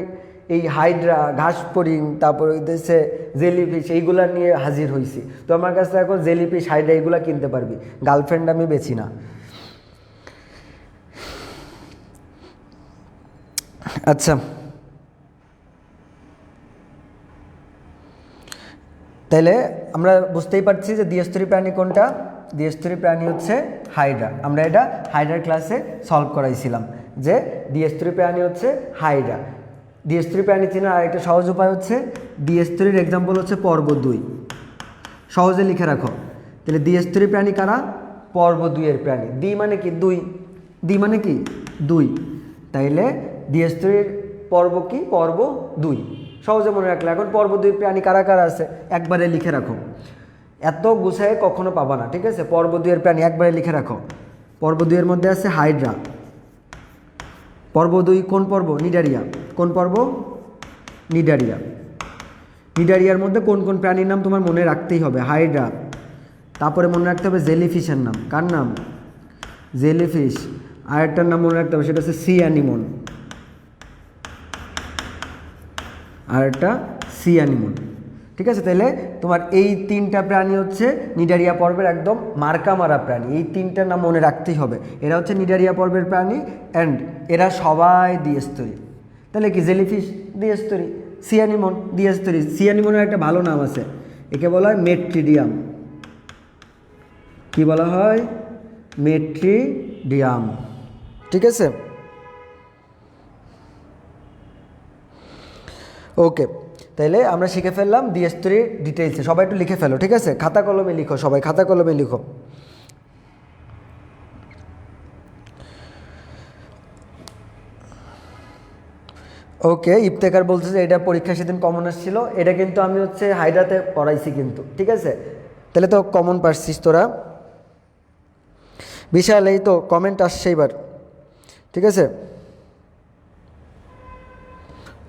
এই হাইড্রা, ঘাস ফড়িং, তারপর ওই দেশে জেলিফিশ, এইগুলা নিয়ে হাজির হয়েছি। তো আমার কাছে এখন জেলিফিশ, হাইড্রা এইগুলা কিনতে পারবি, গার্লফ্রেন্ড আমি বেছি না। আচ্ছা, তাইলে আমরা বুঝতেই পারছি যে দ্বিস্তরী প্রাণী কোনটা। দ্বিস্তরী প্রাণী হচ্ছে হাইড্রা। আমরা এটা হাইড্রার ক্লাসে সলভ করাইছিলাম যে দ্বিস্তরী প্রাণী হচ্ছে হাইড্রা। দ্বিস্তরী প্রাণী চেনার আরেকটা সহজ উপায় হচ্ছে, দ্বিস্তরীর এক্সাম্পল হচ্ছে পর্ব 2, সহজে লিখে রাখো। তাহলে দ্বিস্তরী প্রাণী কারা, পর্ব 2 এর প্রাণী। দ্বি মানে কি, 2, দ্বি মানে কি 2, তাইলে দ্বিস্তরীর পর্ব কি, পর্ব 2, সহজে মনে রাখলে। এখন পর্ব 2 প্রাণী কারা কারা আছে একবারে লিখে রাখো, এত গুছায় কখনো পাবা না, ঠিক আছে। পর্ব 2 এর প্রাণী একবারে লিখে রাখো। পর্ব 2 এর মধ্যে আছে হাইড্রা। পর্ব 2 কোন পর্ব, নিডারিয়া। কোন পর্ব, নিডারিয়া। নিডারিয়ার মধ্যে কোন কোন প্রাণীর নাম তোমার মনে রাখতেই হবে, হাইড্রা। তারপরে মনে রাখতে হবে জেলিফিশের নাম, কার নাম, জেলিফিশ। আরেকটার নাম মনে রাখতে হবে, সেটা হচ্ছে সি অ্যানিমন, আর একটা সি অ্যানিমন, ঠিক আছে। তাহলে তোমার এই 3টা প্রাণী হচ্ছে নিডারিয়া পর্বের একদম মার্কা মারা প্রাণী, এই 3টার নাম মনে রাখতেই হবে। এরা হচ্ছে নিডারিয়া পর্বের প্রাণী, অ্যান্ড এরা সবাই দ্বিস্তরী। তাহলে কি, জেলিফিশ দ্বিস্তরী, সি অ্যানিমন দ্বিস্তরী। সি অ্যানিমনের একটা ভালো নাম আছে, একে বলা হয় মেট্রিডিয়াম। কি বলা হয়, মেট্রিডিয়াম, ঠিক আছে। ওকে, তাইলে আমরা শিখে ফেললাম দ্বিস্তরীর ডিটেলসে। সবাই একটু লিখে ফেলো, ঠিক আছে, খাতা কলমে লিখো, সবাই খাতা কলমে লিখো। ওকে, ইফতেখার বলছে যে এটা পরীক্ষা সেদিন কমন আসছিল, এটা কিন্তু আমি হচ্ছে হাইড্রাতে পড়াইছি কিন্তু, ঠিক আছে। তাহলে তো কমন পারছিস তোরা। বিশাল, এই তো কমেন্ট আসছে এবার, ঠিক আছে।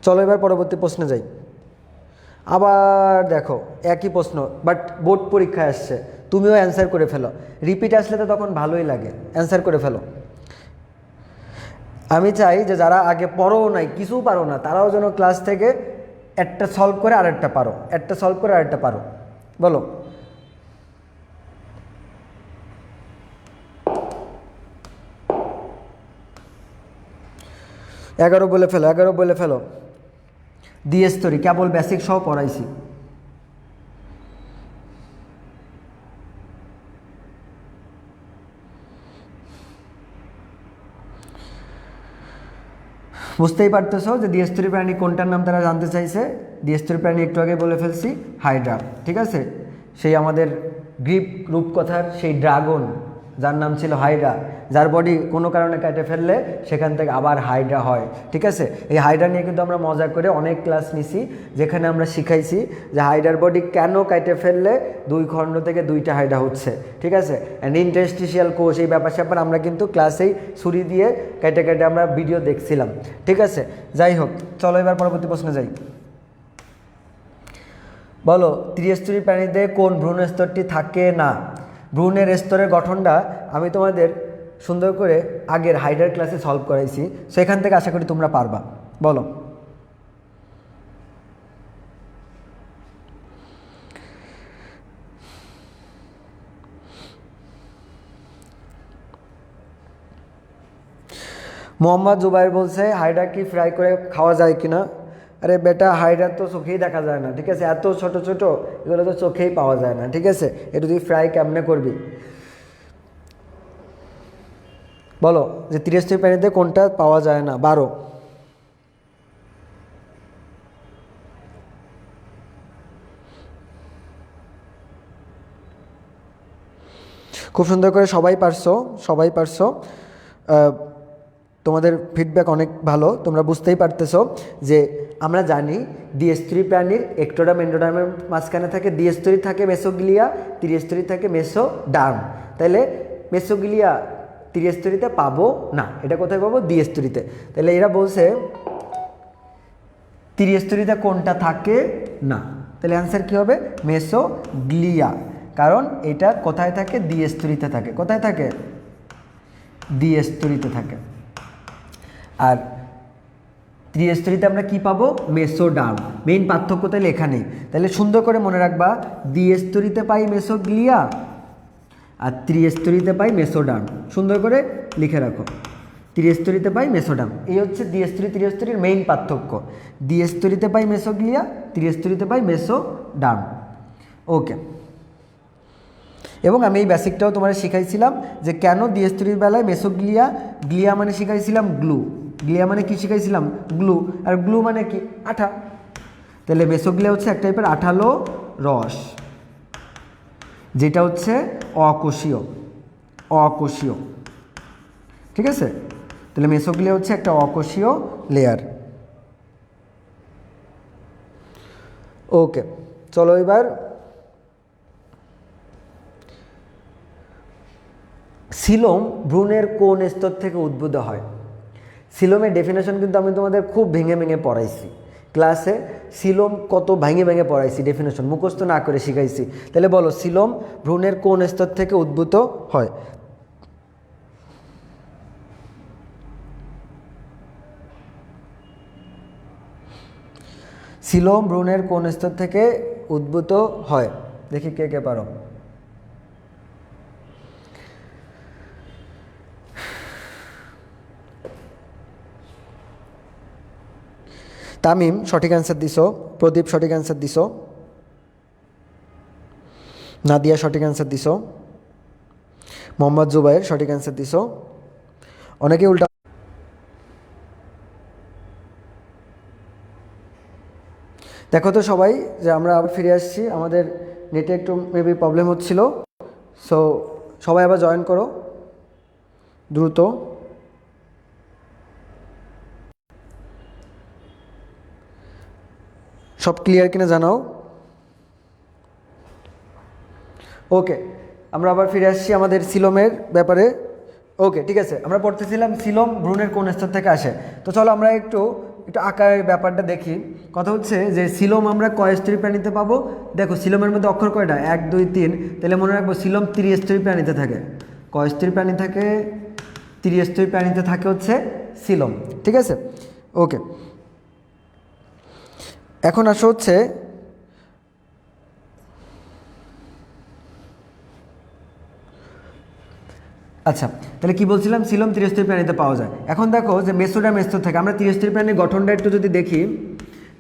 চলো এবার পরবর্তী প্রশ্নে যাই। আবার দেখো একই প্রশ্ন, বাট বোর্ড পরীক্ষায় আসছে, তুমিও অ্যান্সার করে ফেলো। রিপিট আসলে তো তখন ভালোই লাগে, অ্যান্সার করে ফেলো। আমি চাই যে যারা আগে পড়ো নাই, কিছু পারো না, তারাও যেন ক্লাস থেকে একটা সলভ করে আরেকটা পারো, একটা সলভ করে আরেকটা পারো। বলো, এগারো বলে ফেলো, 11 বলে ফেলো। দ্বিস্তরী কেবল বেসিক সহ পড়াইছি। বুঝতেই পারতেছো যে দ্বিস্তরী প্রাণী কোনটার নাম তারা জানতে চাইছে। দ্বিস্তরী প্রাণী একটু আগে বলে ফেলছি, হাইড্রা, ঠিক আছে। সেই আমাদের গ্রিক রূপকথার সেই ড্রাগন, যার নাম ছিল হাইড্রা, যার বডি কোনো কারণে কেটে ফেললে সেখান থেকে আবার হাইড্রা হয়। ঠিক আছে, এই হাইড্রা নিয়ে কিন্তু আমরা মজা করে অনেক ক্লাস নিছি, যেখানে আমরা শিখাইছি যে হাইড্রার বডি কেন কেটে ফেললে 2 খণ্ড থেকে 2টা হাইড্রা হচ্ছে। ঠিক আছে, অ্যান্ড ইন্টারস্টিশিয়াল কোষ এই ব্যাপার আমরা কিন্তু ক্লাসেই ছুরি দিয়ে কেটে কেটে আমরা ভিডিও দেখছিলাম। ঠিক আছে, যাই হোক, চলো এবার পরবর্তী প্রশ্নে যাই। বলো, ত্রিস্তরী প্রাণীতে কোন ভ্রূণ স্তরটি থাকে না? ভ্রূণের স্তরের গঠনটা আমি তোমাদের সুন্দর করে আগের হাইড্রার ক্লাসে সলভ করাইছি, সেখান থেকে আশা করি তোমরা পারবা। বলো, মোহাম্মদ জুবাইর বলছে হাইড্রা কি ফ্রাই করে খাওয়া যায় কিনা? আরে বেটা, হাইড্রা তো চোখেই দেখা যায় না। ঠিক আছে, এত ছোট ছোট এগুলো তো চোখেই পাওয়া যায় না। ঠিক আছে, এটা তুই ফ্রাই কেমনে করবি? বলো যে ত্রিস্তরী প্রাণীতে কোনটা পাওয়া যায় না? 12। খুব সুন্দর করে সবাই পারছো। তোমাদের ফিডব্যাক অনেক ভালো, তোমরা বুঝতেই পারতেছো যে আমরা জানি দ্বিস্তরী প্রাণীর একটোডার্ম এন্ডোডার্মের মাঝখানে থাকে দ্বিস্তরী, থাকে মেসোগ্লিয়া, ত্রিস্তরী থাকে মেসোডার্ম। তাহলে মেসোগ্লিয়া ত্রিস্তরীতে পাবো না, এটা কোথায় পাবো? দ্বিস্তরীতে। তাহলে এরা বলছে ত্রিস্তরীতে কোনটা থাকে না, তাহলে অ্যান্সার কী হবে? মেসোগ্লিয়া। কারণ এটা কোথায় থাকে? দ্বিস্তরীতে থাকে। কোথায় থাকে? দ্বিস্তরীতে থাকে। আর ত্রিস্তরীতে আমরা কি পাবো? মেসোডার্ম। মেইন পার্থক্য তাহলে এখানেই। তাহলে সুন্দর করে মনে রাখবা, দ্বিস্তরীতে পাই মেসোগ্লিয়া আর ত্রিস্তরীতে পাই মেসোডার্ম। সুন্দর করে লিখে রাখো, ত্রিস্তরীতে পাই মেসোডার্ম। এই হচ্ছে দ্বিস্তরী ত্রিস্তরীর মেইন পার্থক্য। দ্বিস্তরীতে পাই মেসোগ্লিয়া, ত্রিস্তরীতে পাই মেসোডার্ম। ওকে, এবং আমি এই বেসিকটাও তোমার শিখাইছিলাম যে কেন দ্বিস্তরীর বেলায় মেসোগ্লিয়া, গ্লিয়া মানে শিখাইছিলাম গ্লু, গ্লিয়া মানে কি শিখাইছিলাম? গ্লু। আর গ্লু মানে কি? আঠা। তাহলে মেসোগ্লিয়া হচ্ছে এক টাইপের আঠালো রস, যেটা হচ্ছে অকোষীয়। ঠিক আছে, তাহলে মেসোগ্লিয়া হচ্ছে একটা অকোষীয় লেয়ার। ওকে, চলো এবার সিলোম ভ্রূণের কোন স্তর থেকে উদ্ভূত হয়? সিলোমের ডেফিনেশন কিন্তু আমি তোমাদের খুব ভেঙে ভেঙে পড়াইছি ক্লাসে। সিলোম কত ভেঙে ভেঙে পড়াইছি, ডেফিনেশন মুখস্থ না করে শিখাইছি। তাহলে বলো, সিলোম ভ্রূণের কোন স্তর থেকে উদ্ভূত হয়? সিলোম ভ্রূণের কোন স্তর থেকে উদ্ভূত হয়? দেখি কে কে পারো। তামিম সঠিক অ্যান্সার দিছো, প্রদীপ সঠিক অ্যান্সার দিছো, নাদিয়া সঠিক অ্যান্সার দিছো, মোহাম্মদ জুবাইর সঠিক অ্যান্সার দিছো, অনেকে উল্টা। দেখো তো সবাই যে আমরা আবার ফিরে আসছি, আমাদের নেটে একটু মেবি প্রবলেম হচ্ছিল, সো সবাই আবার জয়েন করো দ্রুত। সব ক্লিয়ার কিনা জানাও। ওকে, আমরা আবার ফিরে আসছি আমাদের সিলোমের ব্যাপারে। ওকে, ঠিক আছে, আমরা পড়তেছিলাম সিলোম ভ্রূণের কোন স্তর থেকে আসে। তো চলো আমরা একটু আকারের ব্যাপারটা দেখি। কথা হচ্ছে যে সিলোম আমরা কয় স্তরী প্রাণীতে পাবো? দেখো সিলোমের মধ্যে অক্ষর কয়টা? 1 2 3। তাহলে মনে রাখবো সিলোম ত্রিস্তরী প্রাণীতে থাকে। কয় স্তরী প্রাণী থাকে? ত্রিস্তরী প্রাণীতে থাকে হচ্ছে সিলোম। ঠিক আছে, ওকে। এখন আসো হচ্ছে আচ্ছা, তাহলে কি বলছিলাম? সিলোম ত্রিস্তরী প্রাণীতে পাওয়া যায়। এখন দেখো যে মেসোডার্ম স্তর থেকে আমরা ত্রিস্তরী প্রাণীর গঠনটা একটু যদি দেখি,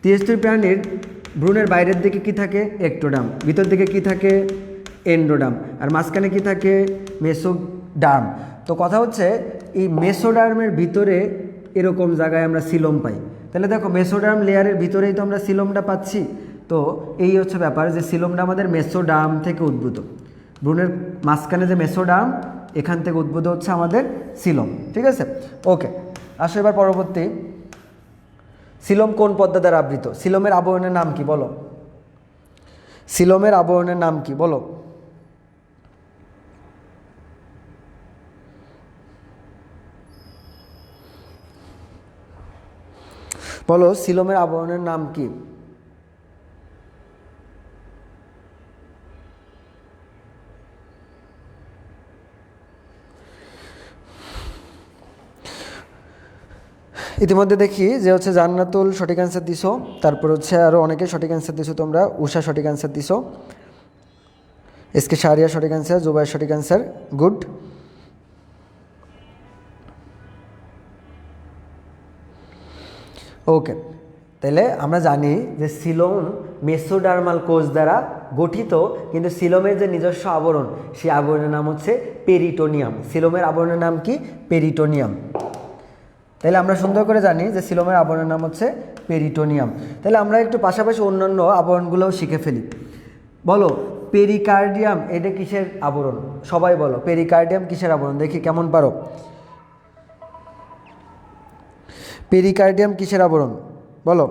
ত্রিস্তরী প্রাণীর ভ্রূণের বাইরের দিকে কি থাকে? একটোডার্ম। ভিতর দিকে কি থাকে? এন্ডোডার্ম। আর মাঝখানে কি থাকে? মেসোডার্ম। তো কথা হচ্ছে এই মেসোডার্মের ভিতরে এরকম জায়গায় আমরা সিলোম পাই। তাহলে দেখো মেসোডার্ম লেয়ারের ভিতরেই তো আমরা সিলোমটা পাচ্ছি। তো এই হচ্ছে ব্যাপার যে সিলোমটা আমাদের মেসোডার্ম থেকে উদ্ভূত। ভ্রূণের মাঝখানে যে মেসোডার্ম, এখান থেকে উদ্ভূত হচ্ছে আমাদের সিলোম। ঠিক আছে, ওকে। আসো এবার পরবর্তী, সিলোম কোন পর্দা দ্বারা আবৃত? সিলোমের আবরণের নাম কি বলো? সিলোমের আবরণের নাম কি বলো? বলো, সিলোমের আবরণের নাম কি? ইতিমধ্যে দেখি যে হচ্ছে জান্নাতুল সঠিক অ্যান্সার দিছো, তারপর হচ্ছে আরও অনেকে সঠিক অ্যান্সার দিছো, তোমরা উষা সঠিক অ্যান্সার দিছো, এসকে শাহরিয়া সঠিক অ্যান্সার, জুবাইর সঠিক অ্যান্সার, গুড। ওকে, তাহলে আমরা জানি যে সিলোম মেসোডার্মাল কোষ দ্বারা গঠিত, কিন্তু সিলোমের যে নিজস্ব আবরণ, সেই আবরণের নাম হচ্ছে পেরিটোনিয়াম। সিলোমের আবরণের নাম কি? পেরিটোনিয়াম। তাহলে আমরা সুন্দর করে জানি যে সিলোমের আবরণের নাম হচ্ছে পেরিটোনিয়াম। তাহলে আমরা একটু পাশাপাশি অন্যান্য আবরণগুলোও শিখে ফেলি। বলো, পেরিকার্ডিয়াম এটা কিসের আবরণ? সবাই বলো, পেরিকার্ডিয়াম কিসের আবরণ? দেখি কেমন পারো। পেরিকার্ডিয়াম কিসের আবরণ বলো?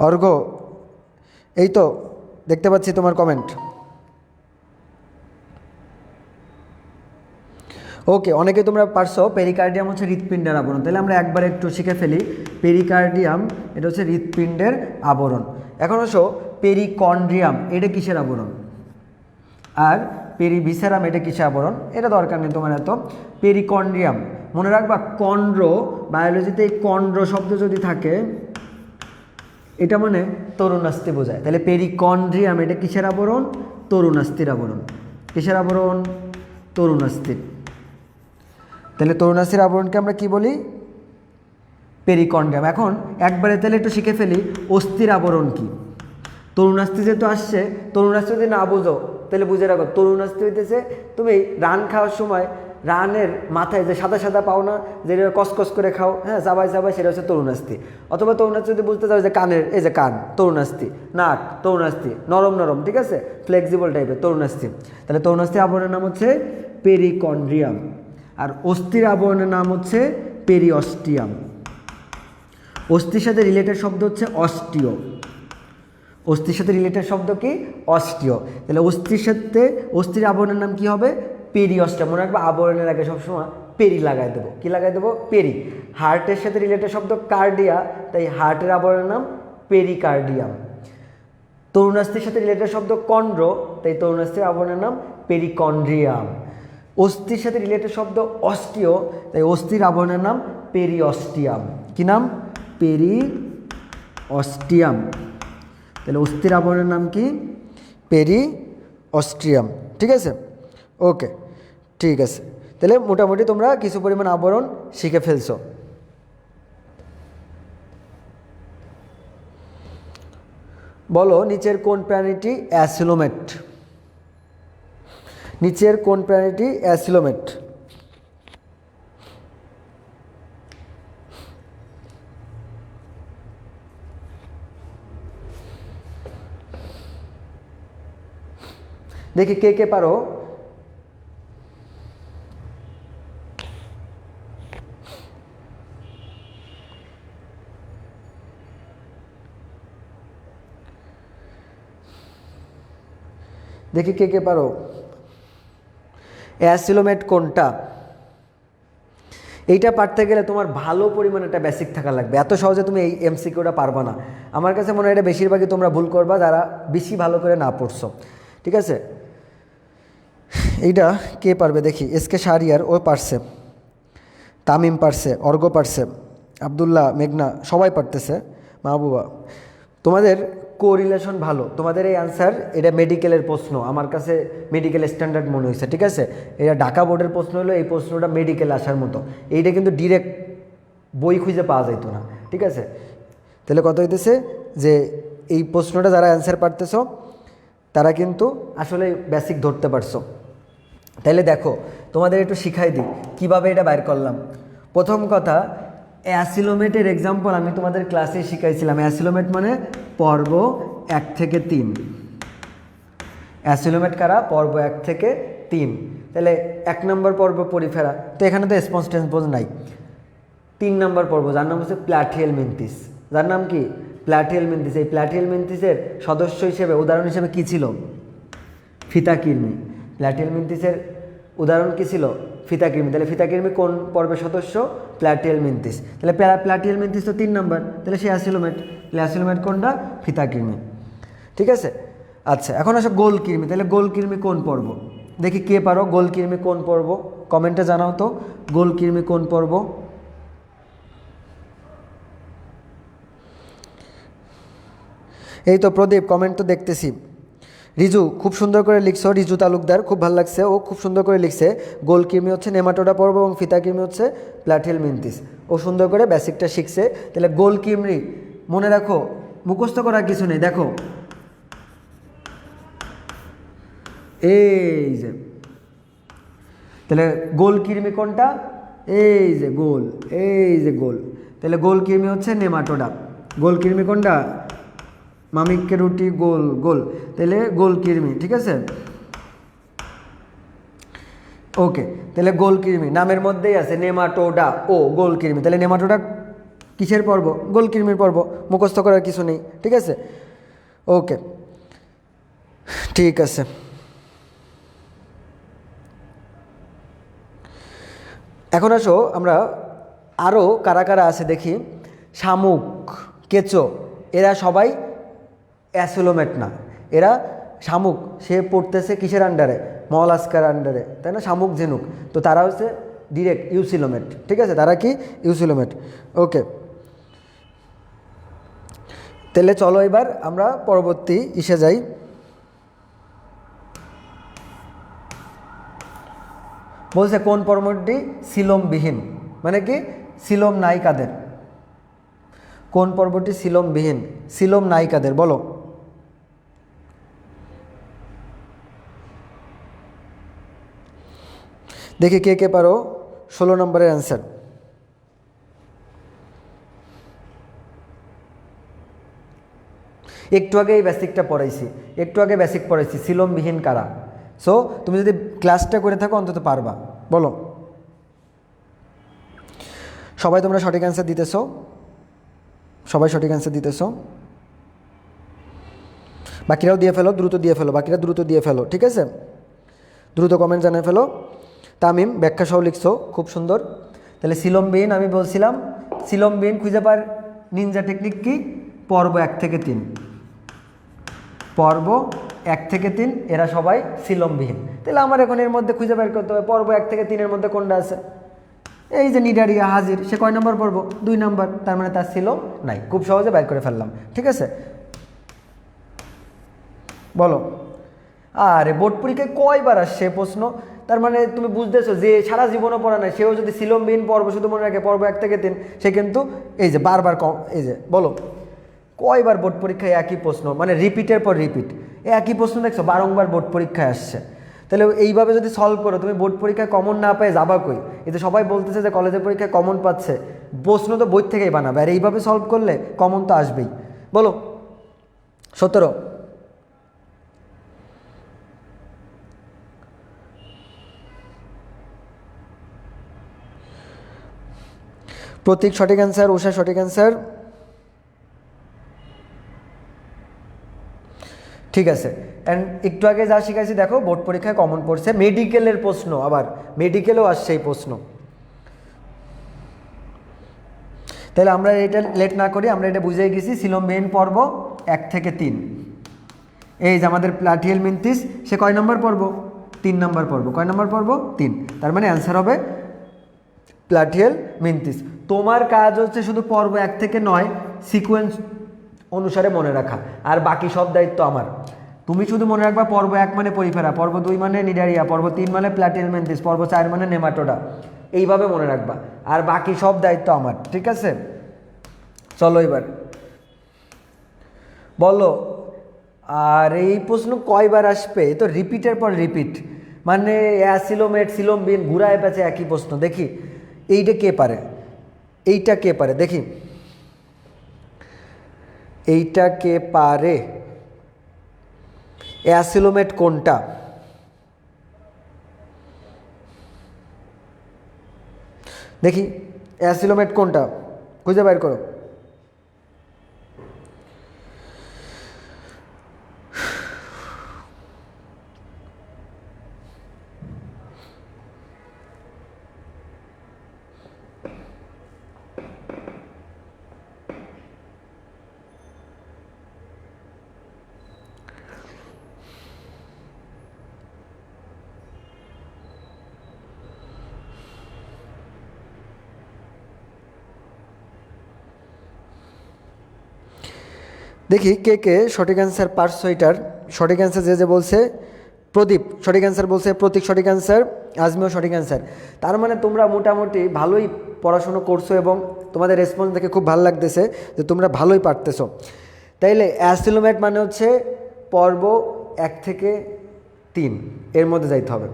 অর্ঘ, এই তো দেখতে পাচ্ছি তোমার কমেন্ট। ওকে, অনেকে তোমরা পারছো। পেরিকার্ডিয়াম হচ্ছে হৃৎপিণ্ডের আবরণ। তাহলে আমরা একবার একটু শিখে ফেলি, পেরিকার্ডিয়াম এটা হচ্ছে হৃৎপিণ্ডের আবরণ। এখন আসো, পেরিকন্ড্রিয়াম এটা কিসের আবরণ? আর পেরিভিসেরাম এটা কিসের আবরণ? এটা দরকার নেই তোমার এত। পেরিকন্ড্রিয়াম মনে রাখবা, কন্ড্র, বায়োলজিতে এই কন্ড্র শব্দ যদি থাকে এটা মানে তরুণাস্থি বোঝায়। তাহলে পেরিকন্ড্রিয়াম এটা কিসের আবরণ? তরুণাস্থির আবরণ। কিসের আবরণ? তরুণাস্থির। তাহলে তরুণাস্থির আবরণকে আমরা কি বলি? পেরিকন্ড্রিয়াম। এখন একবারে তাহলে একটু শিখে ফেলি, অস্থির আবরণ কি? তরুণাস্থি যেহেতু আসছে, তরুণাস্থি যদি না বোঝো তাহলে বুঝে রাখো, তরুণাস্থি হইতেছে তুমি রান খাওয়ার সময় রানের মাথায় যে সাদা সাদা পাও না, যেটা কসকস করে খাও, হ্যাঁ, চাবাই চাবাই, সেটা হচ্ছে তরুণাস্থি। অথবা তরুণাস্থি যদি বুঝতে চাও যে কানের, এই যে কান, তরুণাস্থি, নাক, তরুণাস্থি, নরম নরম, ঠিক আছে, ফ্লেক্সিবল টাইপের, তরুণাস্থি। তাহলে তরুণাস্থি আবরণের নাম হচ্ছে পেরিকন্ড্রিয়াম। আর অস্থির আবরণের নাম হচ্ছে পেরিঅস্টিয়াম। অস্থির সাথে রিলেটেড শব্দ হচ্ছে অস্টিও। অস্থির সাথে রিলেটেড শব্দ কি? অস্টিও। তাহলে অস্থির সাথে অস্থির আবরণের নাম কি হবে? পেরিঅস্টিয়াম। মনে রাখবে, আবরণের আগে সবসময় পেরি লাগাই দেবো। কি লাগাই দেবো? পেরি। হার্টের সাথে রিলেটেড শব্দ কার্ডিয়া, তাই হার্টের আবরণের নাম পেরিকার্ডিয়াম। তরুণাস্থির সাথে রিলেটেড শব্দ কন্ড্র, তাই তরুণাস্থির আবরণের নাম পেরিকন্ড্রিয়াম। অস্থির সাথে রিলেটেড শব্দ অস্টিও, তাই অস্থির আবরণের নাম পেরিঅস্টিয়াম। কি নাম? পেরিঅস্টিয়াম। তাহলে অস্থির আবরণের নাম কি? পেরিঅস্টিয়াম। ঠিক আছে, ওকে, ঠিক আছে। তাহলে মোটামুটি তোমরা কিছু পরিমাণ আবরণ শিখে ফেলছো। বলো, নিচের কোন প্রাণীটি অ্যাসিলোমেট? নিচের কোন প্রাণীটি অ্যাসিলোমেট? দেখি কে কে পারো। দেখি কে কে পারো। অ্যাসিলোমেট কোনটা? এইটা পারতে গেলে তোমার ভালো পরিমাণে একটা বেসিক থাকা লাগবে। এত সহজে তুমি এই এমসিকিউটা পারবা না। আমার কাছে মনে হয় এটা বেশিরভাগই তোমরা ভুল করবা যারা বেশি ভালো করে না পড়ছো। ঠিক আছে, এইটা কে পারবে দেখি। এসকে শাহরিয়ার ও পারছে, তামিম পারছে, অর্ঘ পারছে, আবদুল্লাহ, মেঘনা, সবাই পারতেছে, মাহবুবা। তোমাদের কোরিলেশন ভালো। তোমাদের এই অ্যান্সার এটা মেডিকেলের প্রশ্ন, আমার কাছে মেডিকেল স্ট্যান্ডার্ড মনে হয়েছে। ঠিক আছে, এটা ঢাকা বোর্ডের প্রশ্ন হলো, এই প্রশ্নটা মেডিকেল আসার মতো। এইটা কিন্তু ডিরেক্ট বই খুঁজে পাওয়া যাইতো না। ঠিক আছে, তাহলে কথা হইতেছে যে এই প্রশ্নটা যারা অ্যান্সার পারতেছ তারা কিন্তু আসলে বেসিক ধরতে পারছো। তাহলে দেখো, তোমাদের একটু শিখাই দিই কীভাবে এটা বাইর করলাম। প্রথম কথা, অ্যাসিলোমেটের এক্সাম্পল আমি তোমাদের ক্লাসে শিখাইছিলাম। অ্যাসিলোমেট মানে পর্ব 1 থেকে 3। অ্যাসিলোমেট কারা? পর্ব 1 থেকে 3। তাহলে 1 নম্বর পর্ব পরিফেরা, তো এখানে তো স্পঞ্জ টেম্পোজ নাই। 3 নম্বর পর্ব যার নাম হচ্ছে প্ল্যাটিয়েল মেন্থিস, যার নাম কি? প্ল্যাটিয়েল মেন্থিস। এই প্ল্যাটিয়েল মেন্থিসের সদস্য হিসেবে, উদাহরণ হিসেবে কী ছিল? ফিতাকৃমি। প্ল্যাটিয়েল মেন্থিসের উদাহরণ কী ছিল? ফিতাকৃমি। তাহলে ফিতাকৃমি কোন পর্বের সদস্য? প্ল্যাটিয়েল মেন্থিস। তাহলে প্ল্যাটিয়েল মেন্থিস তো 3 নম্বর, তাহলে সে অ্যাসিলোমেট। তাহলে অ্যাসিলোমেট কোনটা? ফিতাকৃমি। ঠিক আছে। আচ্ছা, এখন আসো গোলকৃমি। তাহলে গোলকৃমি কোন পর্ব? দেখি কে পারো, গোলকৃমি কোন পর্ব? কমেন্টে জানাও তো, গোলকৃমি কোন পর্ব? এই তো প্রদীপ, কমেন্ট তো দেখতেছি। রিজু খুব সুন্দর করে লিখছো, রিজু তালুকদার, খুব ভালো লাগছে, ও খুব সুন্দর করে লিখছে। গোলকৃমি হচ্ছে নেমাটোডা পর্ব এবং ফিতাকৃমি হচ্ছে প্ল্যাটিয়েল মেন্থিস। ও সুন্দর করে বেসিকটা শিখছে। তাহলে গোলকৃমি মনে রাখো, মুখস্থ করার কিছু নেই। দেখো এই যে, তাহলে গোলকৃমি কোনটা? এই যে গোল, এই যে গোল। তাহলে গোলকৃমি হচ্ছে নেমাটোডা। গোলকৃমি কোনটা? মামিককে রুটি গোল গোল, তাহলে গোলকৃমি। ঠিক আছে, ওকে। তাহলে গোলকৃমি নামের মধ্যেই আছে নেমাটোডা ও গোলকৃমি। তাহলে নেমাটোডা কিসের পর্ব? গোলকৃমির পর্ব। মুখস্থ করার কিছু নেই। ঠিক আছে, ওকে, ঠিক আছে। এখন আসো আমরা আরও কারা কারা আছে দেখি। শামুক, কেঁচো, এরা সবাই অ্যাসিলোমেট না। এরা শামুক, সে পড়তেছে কিসের আন্ডারে? মলাস্কার আন্ডারে, তাই না? শামুক ঝিনুক, তো তারা হচ্ছে ডিরেক্ট ইউসিলোমেট। ঠিক আছে, তারা কি? ইউসিলোমেট। ওকে, তাহলে চলো এবার আমরা পরবর্তী ইসে যাই। বলছে কোন পর্বটি সিলোমবিহীন, মানে কি? সিলোম নাই কাদের? কোন পর্বটি সিলোমবিহীন? সিলোম নাই কাদের? বলো। দেখি কে কে পারো 16 নম্বরের অ্যান্সার। একটু আগে এই বেসিকটা পড়াইছি, একটু আগে বেসিক পড়াইছি, সিলোমবিহীন কারা। সো তুমি যদি ক্লাসটা করে থাকো অন্তত পারবা। বলো, সবাই তোমরা সঠিক অ্যান্সার দিতেছো, সবাই সঠিক অ্যান্সার দিতেছো। বাকিরাও দিয়ে ফেলো, দ্রুত দিয়ে ফেলো, বাকিরা দ্রুত দিয়ে ফেলো। ঠিক আছে, দ্রুত কমেন্ট জানিয়ে ফেলো। তামিম ব্যাখ্যা সহ লিখছো, খুব সুন্দর। তাহলে সিলোমবিহীন আমি বলছিলাম, সিলোমবিহীন খুঁজে পার নিনজা টেকনিক কি? পর্ব 1 থেকে 3। পর্ব 1 থেকে 3 এরা সবাই সিলোমবিহীন। তাহলে আমার এখন এর মধ্যে খুঁজে বের করতে হবে পর্ব 1 থেকে 3 মধ্যে কোনটা আছে। এই যে নিডারিয়া হাজির, সে কয় নম্বর পর্ব? 2 নম্বর, তার মানে তার সিলোম নাই। খুব সহজে বের করে ফেললাম। ঠিক আছে, বলো। আরে বোর্ড পরীক্ষায় কয়বার আসছে প্রশ্ন, তার মানে তুমি বুঝতেছো যে সারা জীবনও পড়া নাই, সেও যদি সিলোমবিহীন পর্ব শুধু মনে রাখে পর্ব 1 থেকে 3, সে কিন্তু এই যে বারবার এই যে বলো কয়বার বোর্ড পরীক্ষায় একই প্রশ্ন, মানে রিপিটের পর রিপিট একই প্রশ্ন দেখছো বারংবার বোর্ড পরীক্ষায় আসছে। তাহলে এইভাবে যদি সলভ করো, তুমি বোর্ড পরীক্ষায় কমন না পেয়ে যাবা কই? এতে সবাই বলতেছে যে কলেজের পরীক্ষায় কমন পাচ্ছে, প্রশ্ন তো বই থেকেই বানাবে, আর এইভাবে সলভ করলে কমন তো আসবেই। বলো 17। প্রতীক সঠিক অ্যান্সার, উষা সঠিক অ্যান্সার। ঠিক আছে, অ্যান্ড একটু আগে যা শিখাইছি দেখো বোর্ড পরীক্ষায় কমন পড়ছে, মেডিকেলের প্রশ্ন, আবার মেডিকেলেও আসছে এই প্রশ্ন। তাহলে আমরা এটা লেট না করি, আমরা এটা বুঝে গেছি সিলোমবিহীন পর্ব 1 থেকে 3। এই যে আমাদের প্ল্যাটিয়েল মেন্থিস, সে কয় নম্বর পর্ব? 3 নম্বর পর্ব। কয় নম্বর পর্ব? 3। তার মানে অ্যান্সার হবে প্ল্যাটিয়েল মেন্থিস। তোমার কাজ হচ্ছে শুধু পর্ব 1 থেকে 9 সিকোয়েন্স অনুসারে মনে রাখা, আর বাকি সব দায়িত্ব আমার। তুমি শুধু মনে রাখবা পর্ব 1 মানে পরিফেরা, পর্ব 2 মানে নিডারিয়া, পর্ব 3 মানে প্ল্যাটিয়েল মেন্থিস, পর্ব 4 মানে নেমাটোডা, এইভাবে মনে রাখবা, আর বাকি সব দায়িত্ব আমার। ঠিক আছে, চলো এবার বলো। আর এই প্রশ্ন কয়বার আসবে? তো রিপিটের পর রিপিট, মানে অ্যাসিলোমেট সিলোমবিহীন ঘুরায় পেঁচে একই প্রশ্ন। দেখি এইটা কে পারে, এইটা কে পারে দেখি, এইটা কে পারে? অ্যাসিলোমেট কোনটা? দেখি অ্যাসিলোমেট কোনটা, খুঁজে বের করো। দেখি কে কে সঠিক অ্যান্সার পারছো এটার। সঠিক অ্যান্সার যে যে বলছে, প্রদীপ সঠিক অ্যান্সার বলছে, প্রতীক সঠিক অ্যান্সার, আজমিও সঠিক অ্যান্সার। তার মানে তোমরা মোটামুটি ভালোই পড়াশুনো করছো এবং তোমাদের রেসপন্স দেখে খুব ভালো লাগতেছে যে তোমরা ভালোই পারতেছো। তাইলে অ্যাসিলোমেট মানে হচ্ছে পর্ব 1 থেকে 3 এর মধ্যে যাইতে হবে।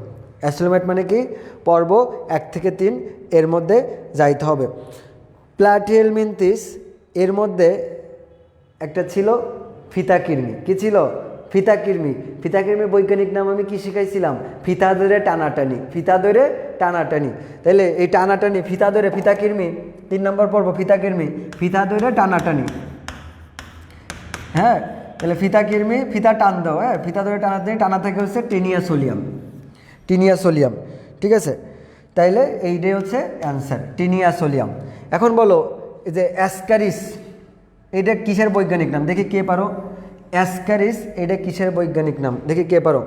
অ্যাসিলোমেট মানে কি? পর্ব 1 থেকে 3 এর মধ্যে যাইতে হবে। প্লাটিহেলমিনথিস এর মধ্যে একটা ছিল ফিতাকির্মি। কি ছিল? ফিতাকির্মি। ফিতাকির্মির বৈজ্ঞানিক নাম আমি কি শিখাইছিলাম? ফিতা ধরে টানাটানি। ফিতা ধরে টানাটানি। তাহলে এই টানাটানি, ফিতা ধরে, ফিতাকির্মি 3 নম্বর পর্ব ফিতাকির্মি, ফিতা ধরে টানাটানি। হ্যাঁ, তাহলে ফিতাকির্মি, ফিতা টান দাও, হ্যাঁ, ফিতা ধরে টানাটানি, টানা থেকে হচ্ছে টিনিয়াসোলিয়াম। টিনিয়াসোলিয়াম, ঠিক আছে। তাইলে এইটাই হচ্ছে অ্যান্সার, টিনিয়াসোলিয়াম। এখন বলো এই যে অ্যাসকারিস, এটা কিসের বৈজ্ঞানিক নাম? দেখি কে পারো। অ্যাসকারিস এটা কিসের বৈজ্ঞানিক নাম? দেখি কে পারো।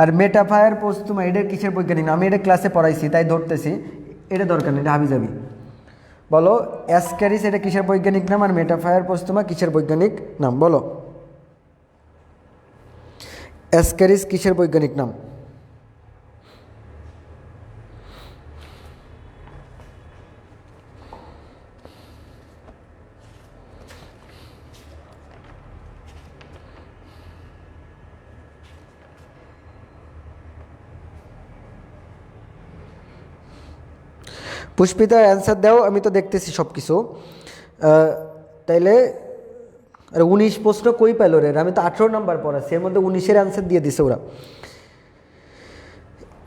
আর মেটাফায়ার পোস্তুমা এটা কিসের বৈজ্ঞানিক নাম? আমি এটা ক্লাসে পড়াইছি তাই ধরতেছি, এটা দরকার নেই, এটা হাবি যাবি। বলো অ্যাসকারিস এটা কিসের বৈজ্ঞানিক নাম আর মেটাফায়ার পোস্তুমা কিসের বৈজ্ঞানিক নাম? বলো অ্যাসকারিস কিসের বৈজ্ঞানিক নাম? পুষ্পিতা অ্যান্সার দাও, আমি তো দেখতেছি সব কিছু। তাইলে আরে 19 প্রশ্ন কই পেল রে? আমি তো 18 নাম্বার পড়াচ্ছি, এর মধ্যে 19-এর অ্যান্সার দিয়ে দিছে ওরা।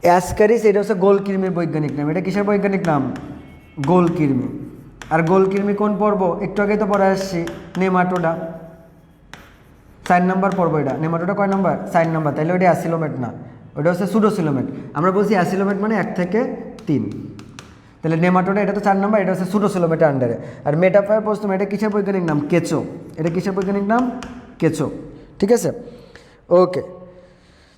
অ্যাসকারিস এটা হচ্ছে গোলকৃমির বৈজ্ঞানিক নাম। এটা কিসের বৈজ্ঞানিক নাম? গোলকৃমি। আর গোলকৃমি কোন পর্ব? একটু আগে তো পড়ে আসছি, নেমাটোডা। 4 নাম্বার পর্ব এটা। নেমাটোডা কয় নাম্বার? 4 নাম্বার। তাইলে ওইটা অ্যাসিলোমেট না, ওটা হচ্ছে সুডোসিলোমেট। আমরা বলছি অ্যাসিলোমেট মানে 1 থেকে 3। তাহলে নেমাটোডা এটা তো 4 নাম্বার, এটা হচ্ছে সুডোসিলোমেটের আন্ডারে। আর মেটাফায়ার পোস্তুমা এটা কিসের বৈজ্ঞানিক নাম? কেঁচো। এটা কিসের বৈজ্ঞানিক নাম? কেঁচো, ঠিক আছে। ওকে,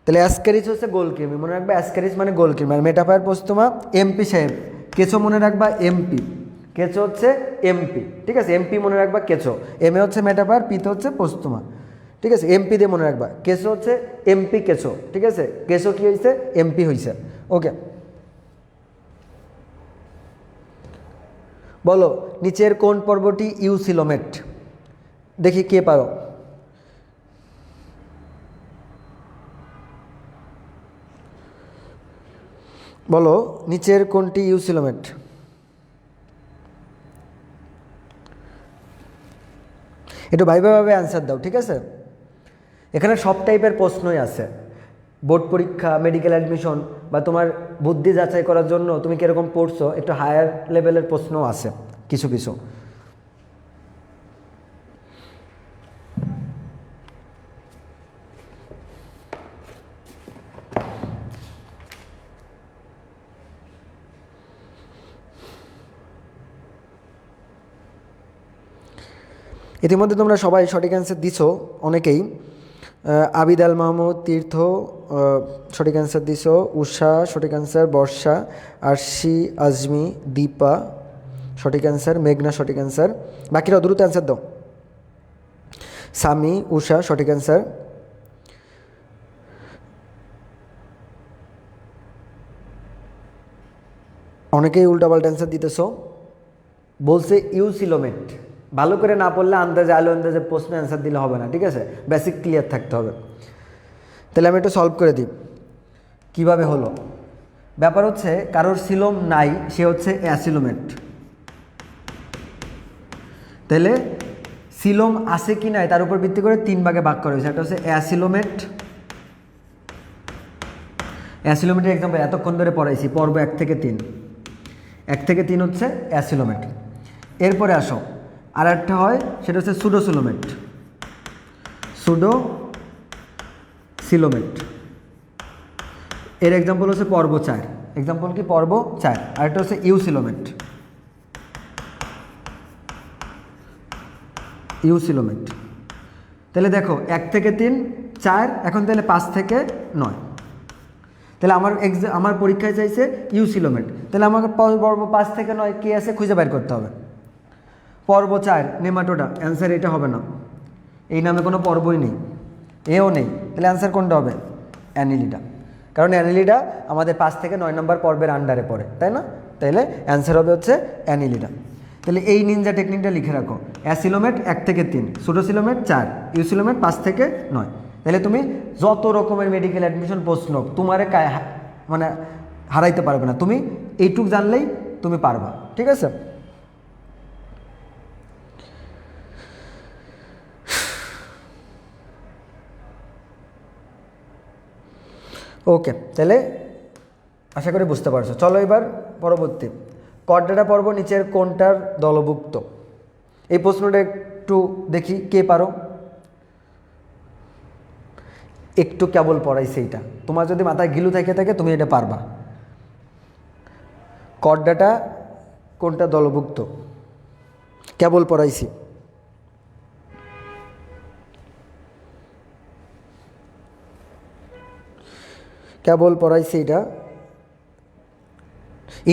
তাহলে অ্যাসকারিস হচ্ছে গোলকৃমি, মনে রাখবা অ্যাসকারিস মানে গোলকৃমি। আর মেটাফায়ার পোস্তুমা এমপি সাহেব। কেঁচো মনে রাখবা এমপি, কেঁচো হচ্ছে এমপি, ঠিক আছে। এমপি মনে রাখবা কেঁচো, এম এ হচ্ছে মেটাফায়ার, পিতে হচ্ছে পোস্তুমা, ঠিক আছে। এমপি দিয়ে মনে রাখবা, কেঁচো হচ্ছে এমপি কেঁচো, ঠিক আছে। কেঁচো কি হয়েছে? এমপি হয়েছে। ওকে, বলো নিচের কোন পর্বটি ইউসিলোমেট? দেখি কে পারো। বলো নিচের কোনটি ইউসিলোমেট? একটু ভাইভাবে অ্যান্সার দাও, ঠিক আছে। এখানে সব টাইপের প্রশ্নই আছে, বোর্ড পরীক্ষা, মেডিকেল অ্যাডমিশন বা তোমার বুদ্ধি যাচাই করার জন্য তুমি কীরকম পড়ছো, একটু হায়ার লেভেলের প্রশ্নও আছে কিছু কিছু। ইতিমধ্যে তোমরা সবাই সঠিক অ্যান্সার দিছো অনেকেই। আবিদ আল মাহমুদ, তীর্থ সঠিক অ্যান্সার দিছো, উষা সঠিক অ্যান্সার, বর্ষা, আরশি, আজমি, দীপা সঠিক অ্যান্সার, মেঘনা সঠিক অ্যান্সার। বাকিরা দ্রুত অ্যান্সার দাও। সামি, উষা সঠিক অ্যান্সার। অনেকেই উল্টাপাল্টা অ্যান্সার দিতেছো। বলছে ইউসিলোমেট, ভালো করে না পড়লে আন্দাজে আলো আন্দাজে প্রশ্ন অ্যান্সার দিলে হবে না, ঠিক আছে। বেসিক ক্লিয়ার থাকতে হবে। তাহলে আমি একটু সলভ করে দিই কীভাবে হলো। ব্যাপার হচ্ছে কারোর সিলোম নাই, সে হচ্ছে অ্যাসিলোমেট। তাহলে সিলোম আছে কি নাই তার উপর ভিত্তি করে 3 ভাগে ভাগ করা হয়েছে। একটা হচ্ছে অ্যাসিলোমেট, অ্যাসিলোমেটের এক্সাম্পল এতক্ষণ ধরে পড়াইছি পর্ব 1 থেকে 3, 1 থেকে 3 হচ্ছে অ্যাসিলোমেট। এরপরে আসো আর একটা হয় সেটা হচ্ছে সুডোসিলোমেট, সুডোসিলোমেট এর এক্সাম্পল হচ্ছে পর্ব 4, এক্সাম্পল কি পর্ব 4। আরেকটা হচ্ছে ইউসিলোমেট, ইউসিলোমেট। তাহলে দেখো 1 থেকে 3 4, এখন তাহলে 5 থেকে 9। তাহলে আমার পরীক্ষায় চাইছে ইউসিলোমেট, তাহলে আমাকে পর্ব 5 থেকে 9 কে আছে খুঁজে বের করতে হবে। পর্ব 4 নেমাটোডা, অ্যান্সার এটা হবে না, এই নামে কোনো পর্বই নেই, এও নেই, তাহলে অ্যান্সার কোনটা হবে? অ্যানিলিডা, কারণ অ্যানিলিডা আমাদের 5 থেকে 9 নম্বর পর্বের আন্ডারে পড়ে, তাই না? তাহলে অ্যান্সার হবে হচ্ছে অ্যানিলিডা। তাহলে এই নিনজা টেকনিকটা লিখে রাখো, অ্যাসিলোমেট 1 থেকে 3, সুডোসিলোমেট 4, ইউসিলোমেট 5 থেকে 9। তাহলে তুমি যত রকমের মেডিকেল অ্যাডমিশন প্রশ্ন তোমারে মানে হারাইতে পারবে না, তুমি এইটুক জানলেই তুমি পারবা, ঠিক আছে? ওকে, তাহলে আশা করি বুঝতে পারছো। চলো এবার পরবর্তী, কর্ডাটা পর্ব নিচের কোনটার দলভুক্ত? এই প্রশ্নটা একটু দেখি কে পারো, একটু কেবল পড়াইছে এইটা, তোমার যদি মাথায় গিলু থেকে থাকে তুমি এটা পারবা। কর্ডাটা কোনটা দলভুক্ত? কেবল পড়াইছি, কেবল পড়াইছি এটা।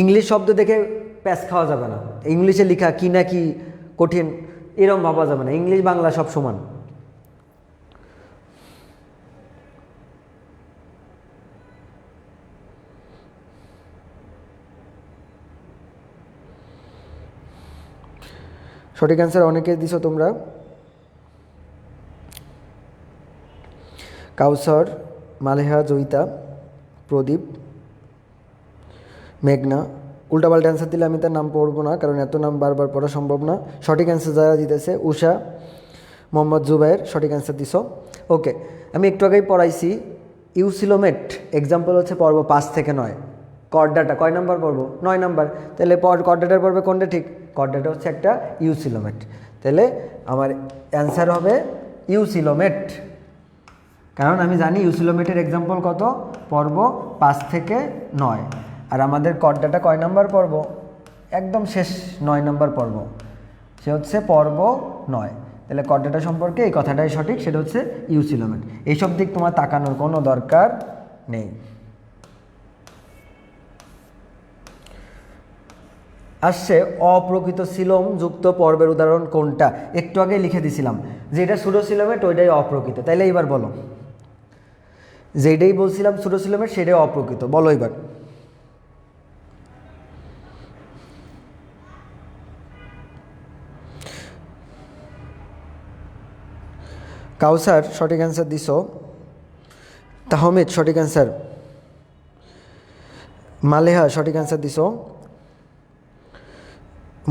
ইংলিশ শব্দ দেখে প্যাচ খাওয়া যাবে না, ইংলিশে লেখা কি না কি কঠিন এরম ভাবা যাবে না, ইংলিশ বাংলা সব সমান। সঠিক অ্যান্সার অনেকে দিছো তোমরা, কাউসার, মালেহা, জয়িতা, প্রদীপ, মেঘনা। উল্টাপাল্টা অ্যান্সার দিলে আমি তার নাম পড়বো না, কারণ এত নাম বারবার পড়া সম্ভব না। সঠিক অ্যান্সার যারা দিতেছে, উষা, মোহাম্মদ জুবাইর, সঠিক অ্যান্সার দিছো। ওকে, আমি একটু আগেই পড়াইছি ইউসিলোমেট এক্সাম্পল হচ্ছে পর্ব 5 থেকে 9। কর্ডাটা কয় নাম্বার পর্ব? 9 নাম্বার। তাহলে কর্ডাটার পর্বে কোনটা ঠিক? কর্ডাটা হচ্ছে একটা ইউসিলোমেট, তাহলে আমার অ্যান্সার হবে ইউসিলোমেট, কারণ আমি জানি ইউসিলোমেটের এক্সাম্পল কত? পর্ব 5 থেকে 9। আর আমাদের কর্ডাটা কয় নাম্বার পর্ব? একদম শেষ 9 নাম্বার পর্ব, সে হচ্ছে পর্ব 9। তাহলে কর্ডাটা সম্পর্কে এই কথাটাই সঠিক, সেটা হচ্ছে ইউসিলোমেট। এইসব দিক তোমার তাকানোর কোনো দরকার নেই। আসছে অপ্রকৃত সিলোম যুক্ত পর্বের উদাহরণ কোনটা? একটু আগে লিখে দিছিলাম যে এটা সুডোসিলোমেট, ওইটাই অপ্রকৃত। তাইলে এবার বলো, যেটাই বলছিলাম সুডোসিলোমেট সেটাই অপ্রকৃত, বলো এবার। কাউসার সঠিক অ্যান্সার দিছো, তাহমিদ সঠিক অ্যান্সার, মালেহা সঠিক অ্যান্সার দিছো,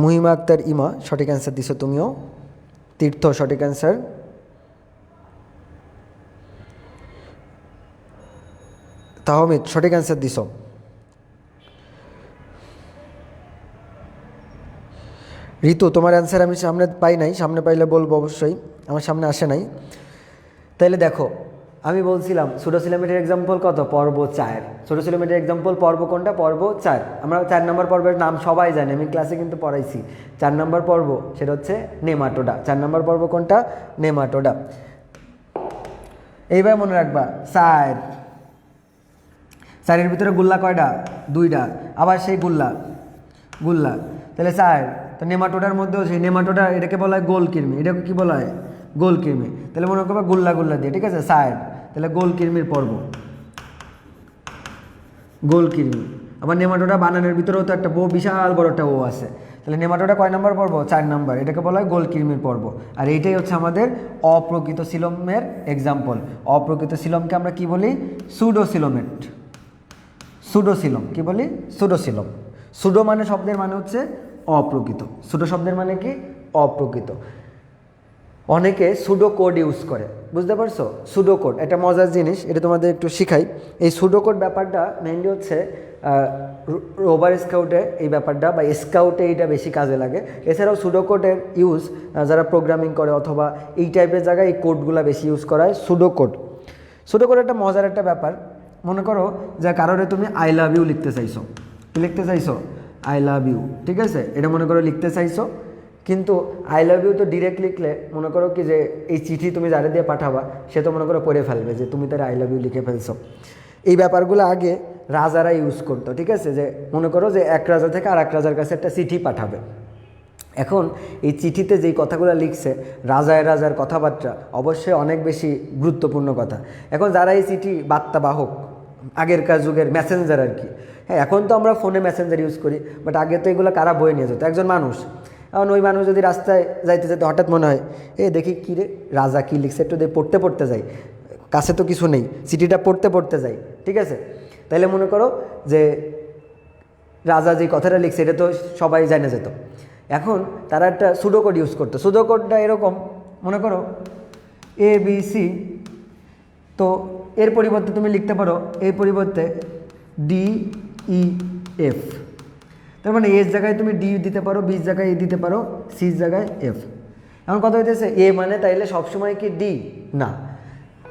মুহিমা আক্তার ইমা সঠিক অ্যান্সার দিছো তুমিও, তীর্থ সঠিক অ্যান্সার, তাহমিদ সঠিক অ্যান্সার দিছো। ঋতু তোমার অ্যান্সার আমি সামনে পাই নাই, সামনে পাইলে বলবো অবশ্যই, আমার সামনে আসে নাই। তাইলে দেখো আমি বলছিলাম সুডোসিলোমেটের এক্সাম্পল কত? পর্ব 4। সুডোসিলোমেটের এক্সাম্পল পর্ব কোনটা? পর্ব 4। আমরা 4 নম্বর পর্বের নাম সবাই জানি, আমি ক্লাসে কিন্তু পড়াইছি। 4 নম্বর পর্ব সেটা হচ্ছে নেমাটোডা। 4 নম্বর পর্ব কোনটা? নেমাটোডা। এইবার মনে রাখবা 4, 4-এর ভিতরে গুল্লা কয়টা? 2টা, আবার সেই গুল্লা, তাহলে 4। তো নেমাটোডার মধ্যেও সেই নেমাটোডা, এটাকে বলা হয় গোলকৃমি, এটাকে কি বলা হয়? গোলকৃমি। তাহলে মনে করবা গুল্লা দিয়ে, ঠিক আছে? 4, তাহলে গোলকৃমির পর্ব, গোলকৃমি। আবার নেমাটোডা বানানের ভিতরেও তো একটা বিশাল বড় একটা ও আছে, তাহলে নেমাটোডা কয় নম্বর পর্ব? 4 নম্বর, এটাকে বলা হয় গোলকৃমির পর্ব। আর এইটাই হচ্ছে আমাদের অপ্রকৃত সিলোমের এক্সাম্পল। অপ্রকৃত সিলোমকে আমরা কি বলি? সুডোসিলোমেট। সুডোসিলোম কি বলি? সুডোসিলোম। সুডো মানে শব্দের মানে হচ্ছে অপ্রকৃত, সুডো শব্দের মানে কি? অপ্রকৃত। অনেকে সুডো কোড ইউজ করে, বুঝতে পারছো? সুডো কোড একটা মজার জিনিস, এটা তোমাদের একটু শিখাই। এই সুডো কোড ব্যাপারটা মেইনলি হচ্ছে রোভার স্কাউটে এই ব্যাপারটা বা স্কাউটে এইটা বেশি কাজে লাগে। এছাড়াও সুডো কোডের ইউজ যারা প্রোগ্রামিং করে অথবা এই টাইপের জায়গায় এই কোডগুলো বেশি ইউজ করা হয়। সুডো কোড, সুডো কোড একটা মজার একটা ব্যাপার। মনে করো যে কারোরে তুমি আই লাভ ইউ লিখতে চাইছো, কি লিখতে চাইছো? আই লাভ ইউ, ঠিক আছে? এটা মনে করো লিখতে চাইছো, কিন্তু আই লাভ ইউ তো ডিরেক্ট লিখলে মনে করো কি যে এই চিঠি তুমি যারা দিয়ে পাঠাবা সে তো মনে করো পড়ে ফেলবে যে তুমি তার আই লাভ ইউ লিখে ফেলছো। এই ব্যাপারগুলো আগে রাজারা ইউজ করতো, ঠিক আছে? যে মনে করো যে এক রাজা থেকে আর এক রাজার কাছে একটা চিঠি পাঠাবে, এখন এই চিঠিতে যেই কথাগুলো লিখছে রাজার কথাবার্তা অবশ্যই অনেক বেশি গুরুত্বপূর্ণ কথা। এখন যারা এই চিঠি বার্তাবাহক, আগেরকার যুগের মেসেঞ্জার আর কি, হ্যাঁ এখন তো আমরা ফোনে মেসেঞ্জার ইউজ করি, বাট আগে তো এগুলো কারা বয়ে নিয়ে যেত? একজন মানুষ। এখন ওই মানুষ যদি রাস্তায় যাইতে যেতে হঠাৎ মনে হয় দেখি কী রে রাজা কী লিখছে, একটু পড়তে যাই, কাছে তো কিছু নেই, চিঠিটা পড়তে যাই, ঠিক আছে? তাইলে মনে করো যে রাজা যে কথাটা লিখছে এটা তো সবাই জানে যেত। এখন তারা একটা সুডো কোড ইউজ করতো। সুডো কোডটা এরকম, মনে করো ABC, তো এর পরিবর্তে তুমি লিখতে পারো এর পরিবর্তে DEF, তার মানে এর জায়গায় তুমি ডি দিতে পারো, বির জায়গায় এ দিতে পারো, সির জায়গায় এফ। এখন কথা হইতেছে এ মানে তাইলে সবসময় কি ডি? না,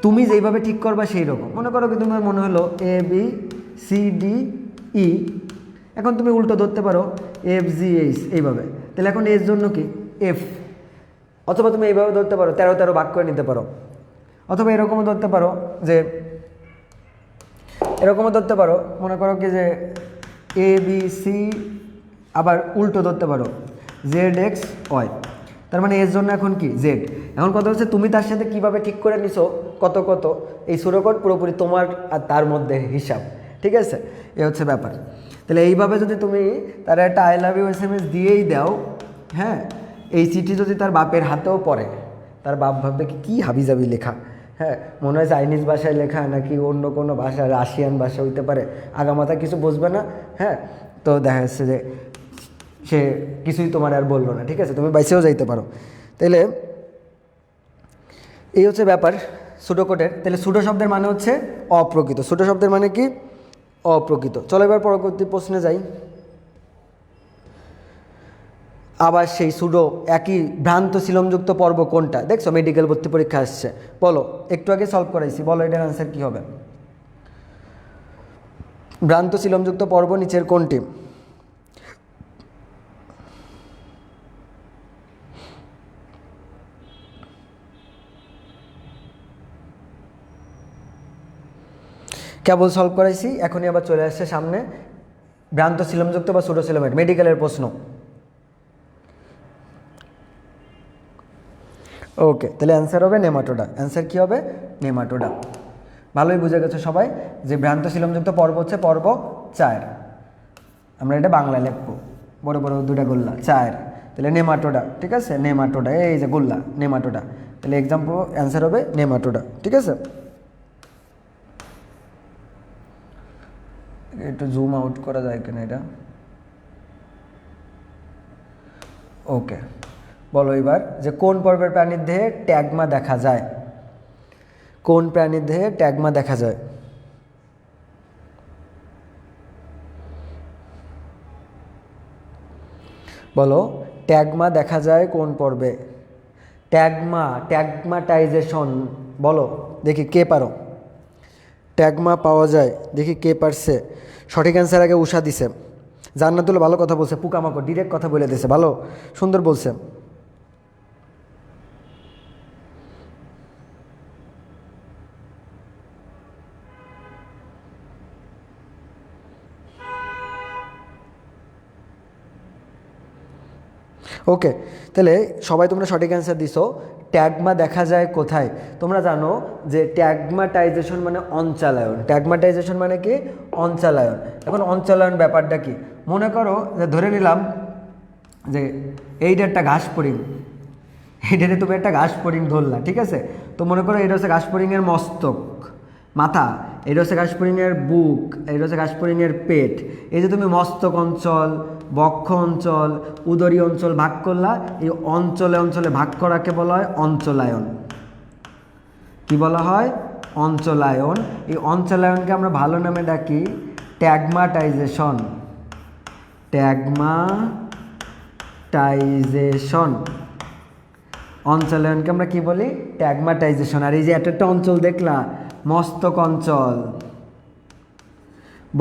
তুমি যেইভাবে ঠিক করবা সেই রকম। মনে করো কি তোমার মনে হলো ABCDE, এখন তুমি উল্টো ধরতে পারো FGH এইভাবে, তাহলে এখন এর জন্য কি এফ। অথবা তুমি এইভাবে ধরতে পারো 13 ভাগ করে নিতে পারো, অথবা এরকমও ধরতে পারো যে এরকমও ধরতে পারো, মনে করো কি যে ABC, আবার উল্টো ধরতে পারো ZXY, তার মানে এর জন্য এখন কি জেড। এখন কথা হচ্ছে তুমি তার সাথে কিভাবে ঠিক করে নিছো কত এই সুরকট পুরোপুরি তোমার আর তার মধ্যে হিসাব, ঠিক আছে? এ হচ্ছে ব্যাপার। তাহলে এইভাবে যদি তুমি তার একটা আই লাভ ইউ SMS দিয়েই দাও, হ্যাঁ, এই চিঠি যদি তার বাপের হাতেও পড়ে, তার বাপ ভাববে কি হাবিজাবি লেখা, হ্যাঁ মনে হয় চাইনিজ ভাষায় লেখা নাকি অন্য কোনো ভাষা, রাশিয়ান ভাষা হইতে পারে, আগামাথা কিছু বুঝবে না, হ্যাঁ। তো দেখা যাচ্ছে যে সে কিছুই তোমার আর বললো না, ঠিক আছে? তুমি বাইসেও যাইতে পারো। তাইলে এই হচ্ছে ব্যাপার সুডো কোডের। তাহলে সুডো শব্দের মানে হচ্ছে অপ্রকৃত। সুডো শব্দের মানে কি? অপ্রকৃত। চলো এবার পরবর্তী প্রশ্নে যাই। আবার সেই সুডো একই ভ্রান্ত শিলমযুক্ত পর্ব কোনটা? দেখছো মেডিকেল ভর্তি পরীক্ষা আসছে, বলো একটু আগে সলভ করাইছি, বলো এটার আনসার কী হবে? ভ্রান্ত শিলমযুক্ত পর্ব নিচের কোনটি? কেবল সলভ করাইছি, এখনই আবার চলে আসছে সামনে ভ্রান্ত শিলমযুক্ত বা সুডো শিলমেট মেডিকেলের প্রশ্ন। ওকে, তাহলে অ্যান্সার হবে নেমাটোডা। অ্যান্সার কী হবে? নেমাটোডা। ভালোই বুঝে গেছো সবাই যে ভ্রান্ত শিলমযুক্ত পর্ব হচ্ছে পর্ব 4। আমরা এটা বাংলায় লিখবো, বড় বড় দুটা গোল্লা 4, তাহলে নেমাটোডা, ঠিক আছে? নেমাটোডা, এই যে গোল্লা নেমাটোডা, তাহলে এক্সাম্পল অ্যান্সার হবে নেমাটোডা, ঠিক আছে? একটু জুম আউট করা যায় কিনা এটা? ওকে, বলো এবার যে কোন পর্বের প্রাণীর দেহে ট্যাগমা দেখা যায়? কোন প্রাণীর দেহে ট্যাগমা দেখা যায়? বলো ট্যাগমা দেখা যায় কোন পর্বে? ট্যাগমাটাইজেশন, বলো দেখি কে পারো? ট্যাগমা পাওয়া যায়, দেখি কে পারছে? সঠিক অ্যান্সার আগে উষা দিছে, জান্নাতুল ভালো কথা বলছে, পোকামাকড় ডিরেক্ট কথা বলে দিছে, ভালো সুন্দর বলছে। ওকে, তাহলে সবাই তোমরা সঠিক অ্যান্সার দিছো। ট্যাগমা দেখা যায় কোথায়? তোমরা জানো যে ট্যাগমাটাইজেশন মানে অঞ্চালায়ন। ট্যাগমাটাইজেশন মানে কি? অঞ্চালায়ন। এখন অঞ্চালায়ন ব্যাপারটা কি? মনে করো যে ধরে নিলাম যে এইটা একটা ঘাস ফড়িং, এইটাতে তুমি একটা ঘাস ফড়িং ধরলা, ঠিক আছে? তো মনে করো এটা হচ্ছে ঘাস ফড়িংয়ের মস্তক, মাথা, এটা হচ্ছে ঘাসফড়িংয়ের বুক, এটা হচ্ছে ঘাসফড়িংয়ের পেট। এই যে তুমি মস্তক অঞ্চল, বক্ষ অঞ্চল, উদরী অঞ্চল ভাগ করলা, এই অঞ্চলে অঞ্চলে ভাগ করাকে বলা হয় অঞ্চলায়ন। কি বলা হয়? অঞ্চলায়ন। এই অঞ্চলায়নকে আমরা ভালো নামে ডাকি ট্যাগমাটাইজেশন। ট্যাগমাটাইজেশন। অঞ্চলায়নকে আমরা কি বলি? ট্যাগমাটাইজেশন। আর এই যে একটা অঞ্চল দেখলা, মস্তক অঞ্চল,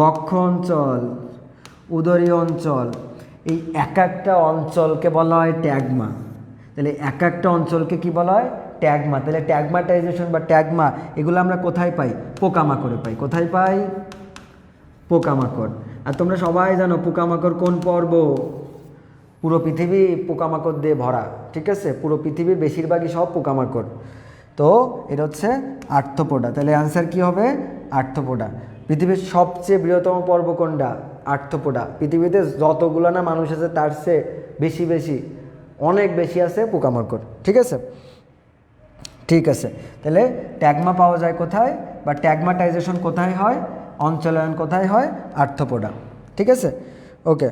বক্ষ অঞ্চল, উদরী অঞ্চল, এই এক একটা অঞ্চলকে বলা হয় ট্যাগমা। তাহলে এক একটা অঞ্চলকে কি বলা হয়? ট্যাগমা। তাহলে ট্যাগমাটাইজেশন বা ট্যাগমা এগুলো আমরা কোথায় পাই? পোকামাকড়ে পাই। কোথায় পাই? পোকামাকড়। আর তোমরা সবাই জানো পোকামাকড় কোন পর্ব? পুরো পৃথিবী পোকামাকড় দিয়ে ভরা, ঠিক আছে? পুরো পৃথিবীর বেশিরভাগই সব পোকামাকড়। তো এটা হচ্ছে আর্থ্রোপোডা। তাহলে অ্যান্সার কি হবে? আর্থ্রোপোডা। পৃথিবীর সবচেয়ে বৃহত্তম পর্ব কোনটা? আর্থ্রোপোডা। পৃথিবীতে যতগুলো না মানুষ আছে তার চেয়ে বেশি অনেক বেশি আছে পোকামাকড়, ঠিক আছে? ঠিক আছে। তাহলে ট্যাগমা পাওয়া যায় কোথায়, বা ট্যাগমাটাইজেশন কোথায় হয়? অঞ্চলায়ন কোথায় হয়? আর্থ্রোপোডা, ঠিক আছে? ওকে,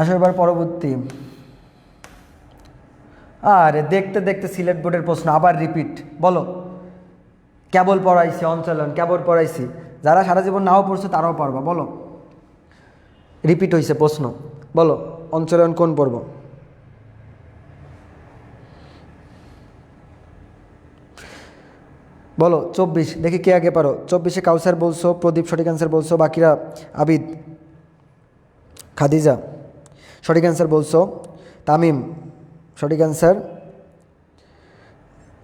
আসো এবার পরবর্তী। আরে দেখতে দেখতে সিলেট বোর্ডের প্রশ্ন আবার রিপিট। বলো, কেবল পড়াইছি অঞ্চলায়ন, কেবল পড়াইছি। যারা সারা জীবন নাও পড়ছো তারাও পারবা। বলো, রিপিট হয়েছে প্রশ্ন। বলো, অঞ্চলায়ন কোন পর্ব? বলো 24। দেখি কে আগে পারো। 24-এ কাউসার বলছো, প্রদীপ সঠিক অ্যান্সার বলছো, বাকিরা আবিদ, খাদিজা সঠিক অ্যান্সার বলছো, তামিম সঠিক অ্যান্সার,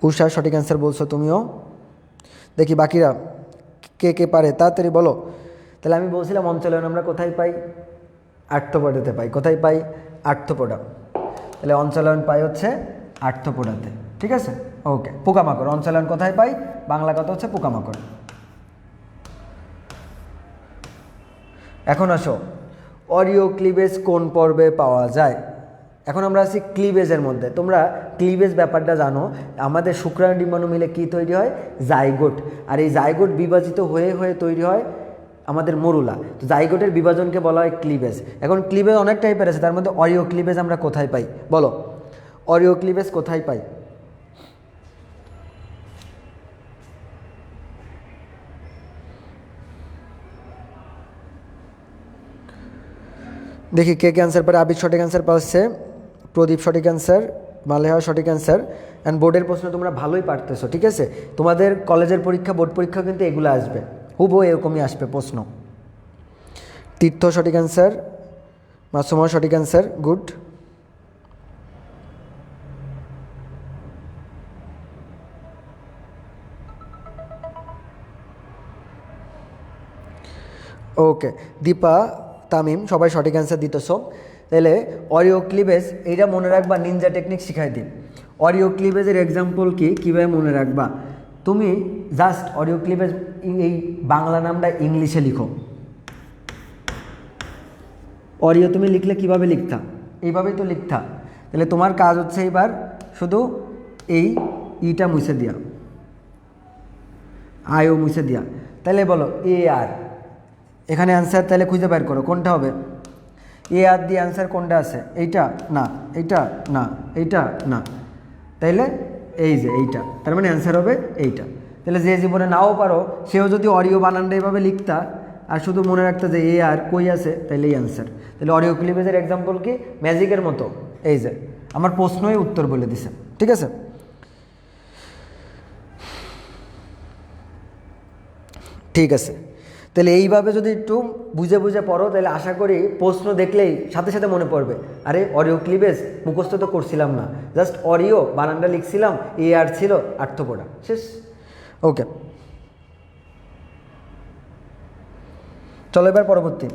উষা সঠিক অ্যান্সার বলছো তুমিও। দেখি বাকিরা কে কে পারে, তাড়াতাড়ি বলো। তাহলে আমি বলছিলাম অঞ্চলায়ন আমরা কোথায় পাই? আর্থ্রোপোডাতে পাই। কোথায় পাই? আর্থ্রোপোডা। তাহলে অঞ্চলায়ন পাই হচ্ছে আর্থ্রোপোডাতে, ঠিক আছে? ওকে, পোকামাকড়। অঞ্চলায়ন কোথায় পাই? বাংলা কথা হচ্ছে পোকামাকড়। এখন আসো, অরিও ক্লিভেজ কোন পর্বে পাওয়া যায়? এখন আমরা আছি ক্লিভেজের মধ্যে। তোমরা ক্লিভেজ ব্যাপারটা জানো, আমাদের শুক্রাণু ডিম্বাণু মিলে কি তৈরি হয়? জাইগোট। আর এই জাইগোট বিভাজিত হয়ে হয়ে তৈরি হয় আমাদের মরুলা। তো জাইগোটের বিভাজনকে বলা হয় ক্লিভেজ। এখন ক্লিভেজ অনেক টাইপের আছে, তার মধ্যে অরিও ক্লিভেজ আমরা কোথায় পাই? বলো, অরিও ক্লিভেজ কোথায় পাই? দেখি কে কে অ্যান্সার পারে। আবিদ সঠিক অ্যান্সার পাচ্ছে, প্রদীপ সঠিক অ্যান্সার, মালেহা সঠিক অ্যান্সার। অ্যান্ড বোর্ডের প্রশ্ন তোমরা ভালোই পারতেছো, ঠিক আছে? তোমাদের কলেজের পরীক্ষা, বোর্ড পরীক্ষা কিন্তু এগুলো আসবে, হুবহু এরকমই আসবে প্রশ্ন। তীর্থ সঠিক অ্যান্সার, মাসুমা সঠিক অ্যান্সার, গুড। ওকে, দীপা, তামিম সবাই সঠিক অ্যান্সার দিতেছ। তাহলে অরিও ক্লিভেজ এইটা মনে রাখবা, নিনজা টেকনিক শিখাই দিই। অরিও ক্লিভেজের এক্সাম্পল কি, কীভাবে মনে রাখবা? তুমি জাস্ট অরিও ক্লিভেজ এই বাংলা নামটা ইংলিশে লিখো। অরিও তুমি লিখলে কিভাবে লিখতা? এইভাবেই তো লিখতা। তাহলে তোমার কাজ হচ্ছে এবার শুধু এই ইটা মুছে দিয়া, আয়ও মুছে দিয়া। তাহলে বলো এ আর, এখানে অ্যান্সার তাহলে খুঁজে বের করো কোনটা হবে। এ আর দিয়ে অ্যান্সার কোনটা আছে? এইটা না, এইটা না, এইটা না, তাইলে এই যে এইটা, তার মানে অ্যান্সার হবে এইটা। তাহলে যে জীবনে নাও পারো সেও যদি অরিও বানানটা এইভাবে লিখতা আর শুধু মনে রাখতো যে এ আর কই আছে, তাইলে এই অ্যান্সার। তাহলে অরিও ক্লিভেজের এক্সাম্পল কি? ম্যাজিকের মতো এই যে আমার প্রশ্নই উত্তর বলে দিছে, ঠিক আছে? ঠিক আছে, তাহলে এইভাবে যদি একটু বুঝে বুঝে পড়ো তাহলে আশা করি প্রশ্ন দেখলেই সাথে সাথে মনে পড়বে, আরে অরিও ক্লিভেজ মুখস্থ তো করছিলাম না, জাস্ট অরিও বানানটা লিখছিলাম, এ আর ছিল, আর্থ্রোপোডা, শেষ। ওকে, চলো এবার পরবর্তী।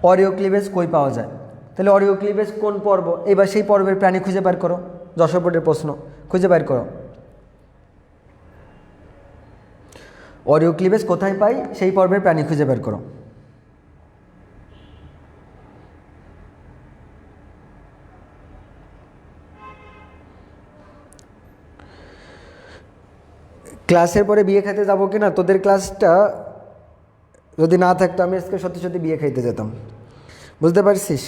অরিও ক্লিভেজ কই পাওয়া যায়? তাহলে অরিও ক্লিভেজ কোন পর্ব? এবার সেই পর্বের প্রাণী খুঁজে বের করো। যশোর বোর্ডের প্রশ্ন, খুঁজে বের করো অরিও ক্লিভেজ কোথায় পাই, সেই পর্বের প্রাণী খুঁজে বের করো। ক্লাসের পরে বিয়ে খেতে যাবো কি না, তোদের ক্লাসটা যদি না থাকতো আমি আজকে সত্যি সত্যি বিয়ে খাইতে যেতাম, বুঝতে পারছিস?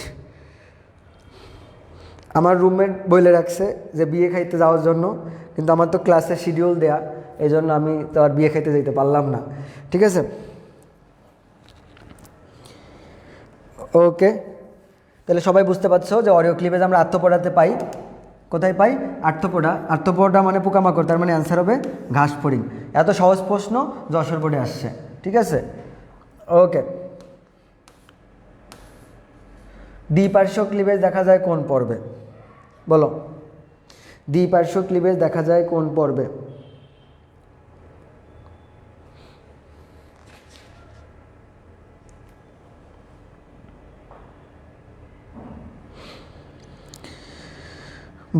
আমার রুমমেট বলে রাখছে যে বিয়ে খাইতে যাওয়ার জন্য, কিন্তু আমার তো ক্লাসের শিডিউল দেয়া, এই জন্য আমি তো আর বিয়ে খাইতে যেতে পারলাম না। ঠিক আছে, ওকে। তাহলে সবাই বুঝতে পারছো যে অডিও ক্লিপেজ আমরা আত্মপড়াতে পাই। কোথায় পাই? আর্থপোডা। আর্থপোডা মানে পোকামাকড়, তার মানে অ্যান্সার হবে ঘাস ফড়িং। এত সহজ প্রশ্ন যশোর বোর্ডে আসছে। ঠিক আছে, ওকে। দ্বিপার্শ্ব ক্লিভেজ দেখা যায় কোন পর্বে? বলো, দ্বিপার্শ্ব ক্লিভেজ দেখা যায় কোন পর্বে?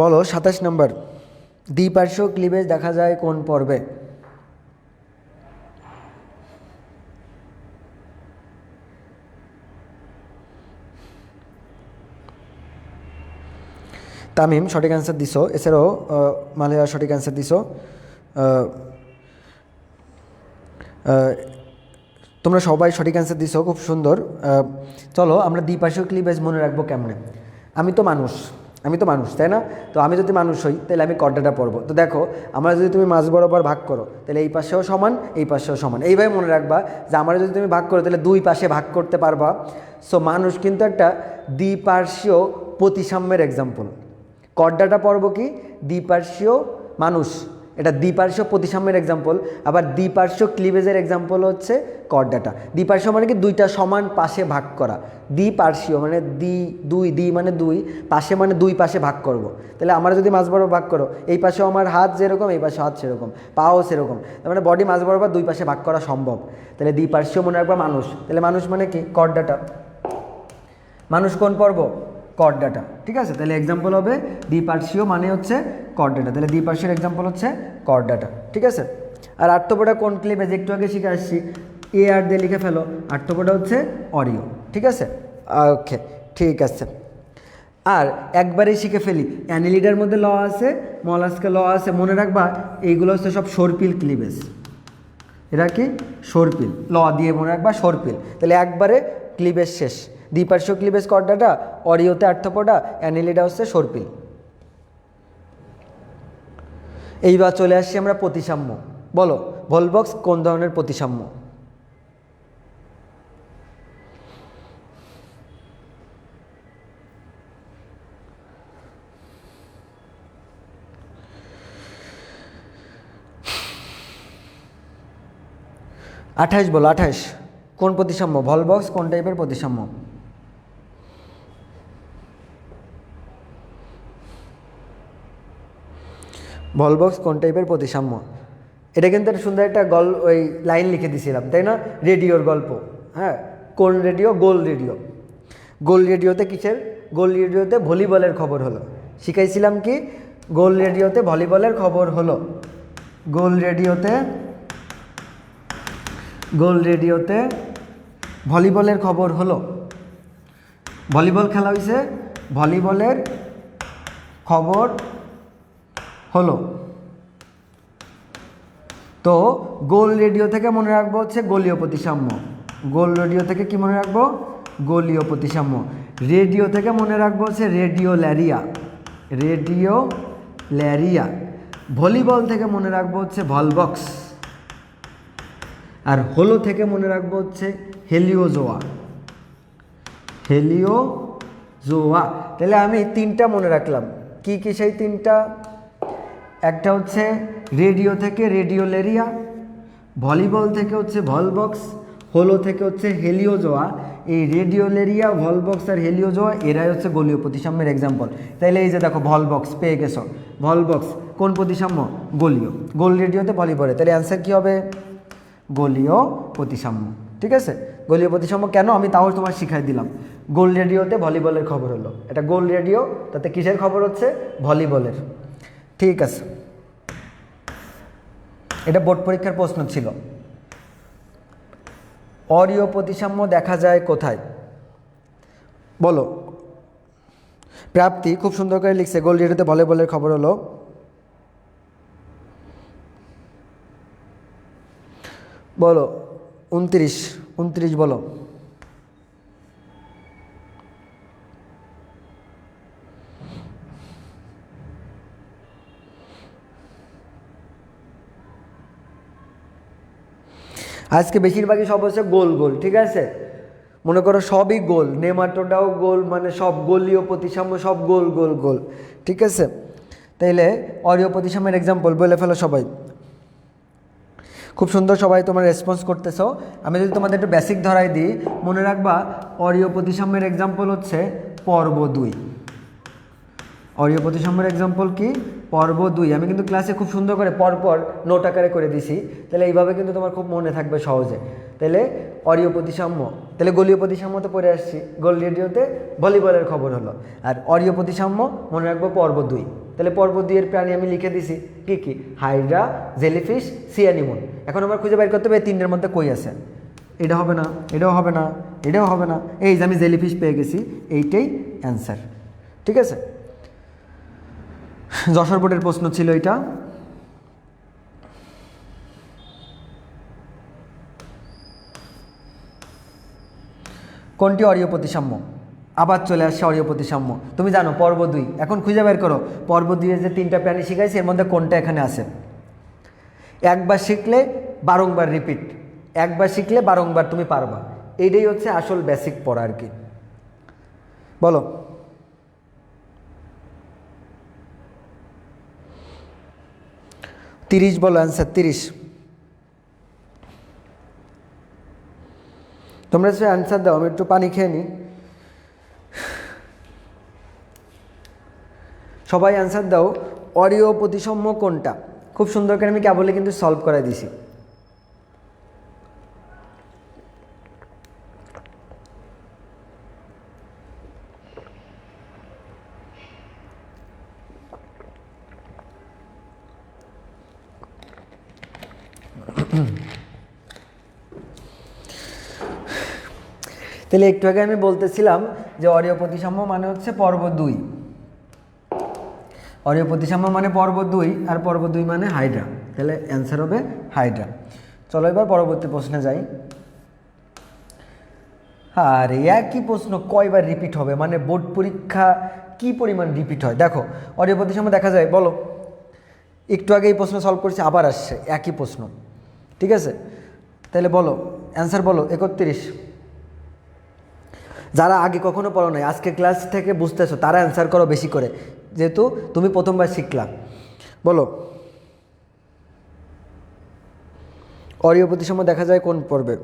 বলো 27 নম্বর, দ্বিপার্শ্ব ক্লিভেজ দেখা যায় কোন পর্বে? তামিম সঠিক অ্যান্সার দিছো, এছাড়াও মালিয়া সঠিক অ্যান্সার দিছো। তোমরা সবাই সঠিক অ্যান্সার দিছো, খুব সুন্দর। চলো আমরা দ্বিপার্শ্ব ক্লিভেজ মনে রাখবো কেমনে? আমি তো মানুষ, তাই না? তো আমি যদি মানুষ হই তাহলে আমি কর্ডাটা পড়বো। তো দেখো, আমরা যদি তুমি মাঝ বরাবর ভাগ করো তাহলে এই পাশেও সমান, এই পাশেও সমান। এইভাবে মনে রাখবা যে আমার যদি তুমি ভাগ করো তাহলে দুই পাশে ভাগ করতে পারবা। সো মানুষ কিন্তু একটা দ্বিপার্শ্বীয় প্রতিসাম্যের এক্সাম্পল। কর্ডাটা পড়বো কি? দ্বিপার্শ্বীয় মানুষ, এটা দ্বিপার্শ্ব প্রতিসাম্যের এক্সাম্পল। আবার দ্বিপার্শ্ব ক্লিভেজের এক্সাম্পল হচ্ছে কর্ডাটা। দ্বিপার্শ্ব মানে কি? দুইটা সমান পাশে ভাগ করা। দ্বিপার্শ্বীয় মানে দ্বি মানে দুই, পাশে মানে দুই পাশে ভাগ করব। তাহলে আমরা যদি মাঝ বরাবর ভাগ করো, এই পাশেও আমার হাত যেরকম, এই পাশে হাত সেরকম, পাও সেরকম, তার মানে বডি মাঝ বরাবর দুই পাশে ভাগ করা সম্ভব। তাহলে দ্বিপার্শ্বীয় মনে রাখবা মানুষ। তাহলে মানুষ মানে কি? কর্ডাটা। মানুষ কোন পর্ব? কর্ডাটা। ঠিক আছে, তাহলে এক্সাম্পল হবে দ্বিপার্শ্বীয় মানে হচ্ছে কর্ডাটা। তাহলে দ্বিপার্শ্বীয় এক্সাম্পল হচ্ছে কর্ডাটা। ঠিক আছে, আর আর্থপোডা কোন ক্লিভেজ? একটু আগে শিখে আসছি, এ আর দিয়ে লিখে ফেলো। আর্থপোডা হচ্ছে অডিও। ঠিক আছে, ওকে, ঠিক আছে। আর একবারেই শিখে ফেলি, অ্যানিলিডার মধ্যে ল আছে, মলাস্কা ল আছে, মনে রাখবা এইগুলো হচ্ছে সব সর্পিল ক্লিভেজ। এরা কি? সর্পিল। ল দিয়ে মনে রাখবা সর্পিল। তাহলে একবারে ক্লিভেজ শেষ। দ্বিপার্শ্ব ক্লিভেজ কর্ডাটা, অডিওতে আর্থপোডা, অ্যানিলিডা হচ্ছে সর্পিল। এইবার চলে আসছি আমরা প্রতিসাম্য। বলো ভলবক্স কোন ধরনের প্রতিসাম্য? আঠাইশ বলো, 28 কোন প্রতিসাম্য? ভলবক্স কোন টাইপের প্রতিসাম্য? ভলবক্স কোন টাইপের প্রতিসাম্য? এটা কিন্তু একটা সুন্দর একটা ওই লাইন লিখে দিয়েছিলাম, তাই না? রেডিওর গল্প। হ্যাঁ, কোন রেডিও? গোল রেডিও। গোল রেডিওতে কিসের? গোল রেডিওতে ভলিবলের খবর হলো। শিখাইছিলাম কি? গোল রেডিওতে ভলিবলের খবর হলো। গোল রেডিওতে ভলিবলের খবর হলো। ভলিবল খেলা হয়েছে, ভলিবলের খবর হলো। তো গোল রেডিও থেকে মনে রাখবো হচ্ছে গোলীয় প্রতিসাম্য। গোল রেডিও থেকে কি মনে রাখবো? গোলীয় প্রতিসাম্য। রেডিও থেকে মনে রাখবো হচ্ছে রেডিও ল্যারিয়া। ভলিবল থেকে মনে রাখবো হচ্ছে ভলবক্স। আর হলো থেকে মনে রাখবো হচ্ছে হেলিওজোয়া। তাহলে আমি তিনটা মনে রাখলাম। কি কি সেই তিনটা? একটা হচ্ছে রেডিও থেকে রেডিও ল্যারিয়া, ভলিবল থেকে হচ্ছে ভলবক্স, হলো থেকে হচ্ছে হেলিওজোয়া। এই রেডিও ল্যারিয়া, ভলবক্স আর হেলিওজোয়া এরাই হচ্ছে গোলীয় প্রতিসাম্যের এক্সাম্পল। তাইলে এই যে দেখো ভলবক্স পেয়ে গেছো। ভলবক্স কোন প্রতিসাম্য? গোলীয়। গোল রেডিওতে ভলিবলে, তাহলে অ্যান্সার কী হবে? গোলীয় প্রতিসাম্য। ঠিক আছে, গোলীয় প্রতিসাম্য কেন আমি তাও তোমার শিখাই দিলাম। গোল রেডিওতে ভলিবলের খবর হলো, এটা গোল রেডিও, তাতে কিসের খবর হচ্ছে? ভলিবলের। ঠিক আছে, এটা বোর্ড পরীক্ষার প্রশ্ন ছিল। অডিও প্রতিসাম্য দেখা যায় কোথায়? বলো। প্রাপ্তি খুব সুন্দর করে লিখছে, গোল রেডিওতে ভলিবলের খবর হলো। বলো 29, 29 বলো। আজকে বেশিরভাগই সব হচ্ছে গোল গোল, ঠিক আছে, মনে করো সবই গোল, নেমাটোডাও গোল, মানে সব গোলীয় প্রতিসাম্য সব গোল গোল গোল, ঠিক আছে। তাইলে অরীয় প্রতিসাম্যের এক্সাম্পল বলে ফেলো সবাই। খুব সুন্দর সবাই তোমরা রেসপন্স করতেছো। আমি যদি তোমাদের একটু বেসিক ধরাই দিই, মনে রাখবা অরীয় প্রতিসাম্যের এক্সাম্পল হচ্ছে পর্ব 2। অরীয় প্রতিসাম্যের এক্সাম্পল কি? পর্ব 2। আমি কিন্তু ক্লাসে খুব সুন্দর করে পরপর নোট আকারে করে দিছি, তাহলে এইভাবে কিন্তু তোমার খুব মনে থাকবে সহজে। তাহলে অরীয় প্রতিসাম্য, তাহলে গোলীয় প্রতিসাম্য তো পড়ে আসছি, গোল রেডিওতে ভলিবলের খবর হলো। আর অরীয় প্রতিসাম্য মনে রাখবো পর্ব 2। তাহলে পর্ব 2 এর প্রাণী আমি লিখে দিছি কি কি? Hydra, jellyfish, sea anemone. এখন আমার খুঁজে বের করতে হবে এই তিনটের মধ্যে কই আছে। এটা হবে না, এটাও হবে না, এটাও হবে না, এই যে আমি জেলিফিশ পেয়ে গেছি, এইটাই অ্যান্সার, ঠিক আছে। যশোর বোর্ডের প্রশ্ন ছিল এটা। কোনটি অরীয় প্রতিসাম্য? আবার চলে আসছে অরীয় প্রতিসাম্য। তুমি জানো পর্ব 2, এখন খুঁজে বের করো পর্ব 2 এর যে 3টা প্রাণী শিখাইছে এর মধ্যে কোনটা এখানে আছে। একবার শিখলে বারংবার রিপিট, একবার শিখলে বারংবার তুমি পারবা, এইটাই হচ্ছে আসল বেসিক পড়া আর কি। বলো। তিরিশ বলো অ্যান্সার 30। তোমরা সে অ্যান্সার দাও, আমি একটু পানি খেয়ে নিই। সবাই অ্যান্সার দাও, অরীয় প্রতিসাম্য কোনটা? খুব সুন্দর করে আমি কেবলই কিন্তু সলভ করে দিছি। তাহলে একটু আগে আমি বলতেছিলাম যে অরীয় প্রতিসাম্য মানে হচ্ছে পর্ব 2। অরীয় প্রতিসাম্য মানে পর্ব 2, আর পর্ব 2 মানে হাইড্রা, তাহলে অ্যান্সার হবে হাইড্রা। চলো এবার পরবর্তী প্রশ্নে যাই। আর একই প্রশ্ন কয়বার রিপিট হবে, মানে বোর্ড পরীক্ষা কি পরিমাণ রিপিট হয়। দেখো অরীয় প্রতিসাম্য দেখা যায়, বলো। একটু আগে এই প্রশ্ন সলভ করছি, আবার আসছে একই প্রশ্ন, ঠিক আছে। তাহলে বলো অ্যান্সার বলো 31। যারা আগে কখনো পড়ো নাই, আজকে ক্লাস থেকে বুঝতেছো, তারা অ্যান্সার করো বেশি করে, যেহেতু তুমি প্রথমবার শিখলা। বলো অরীয় প্রতিসাম্য দেখা যায় কোন পর্বে?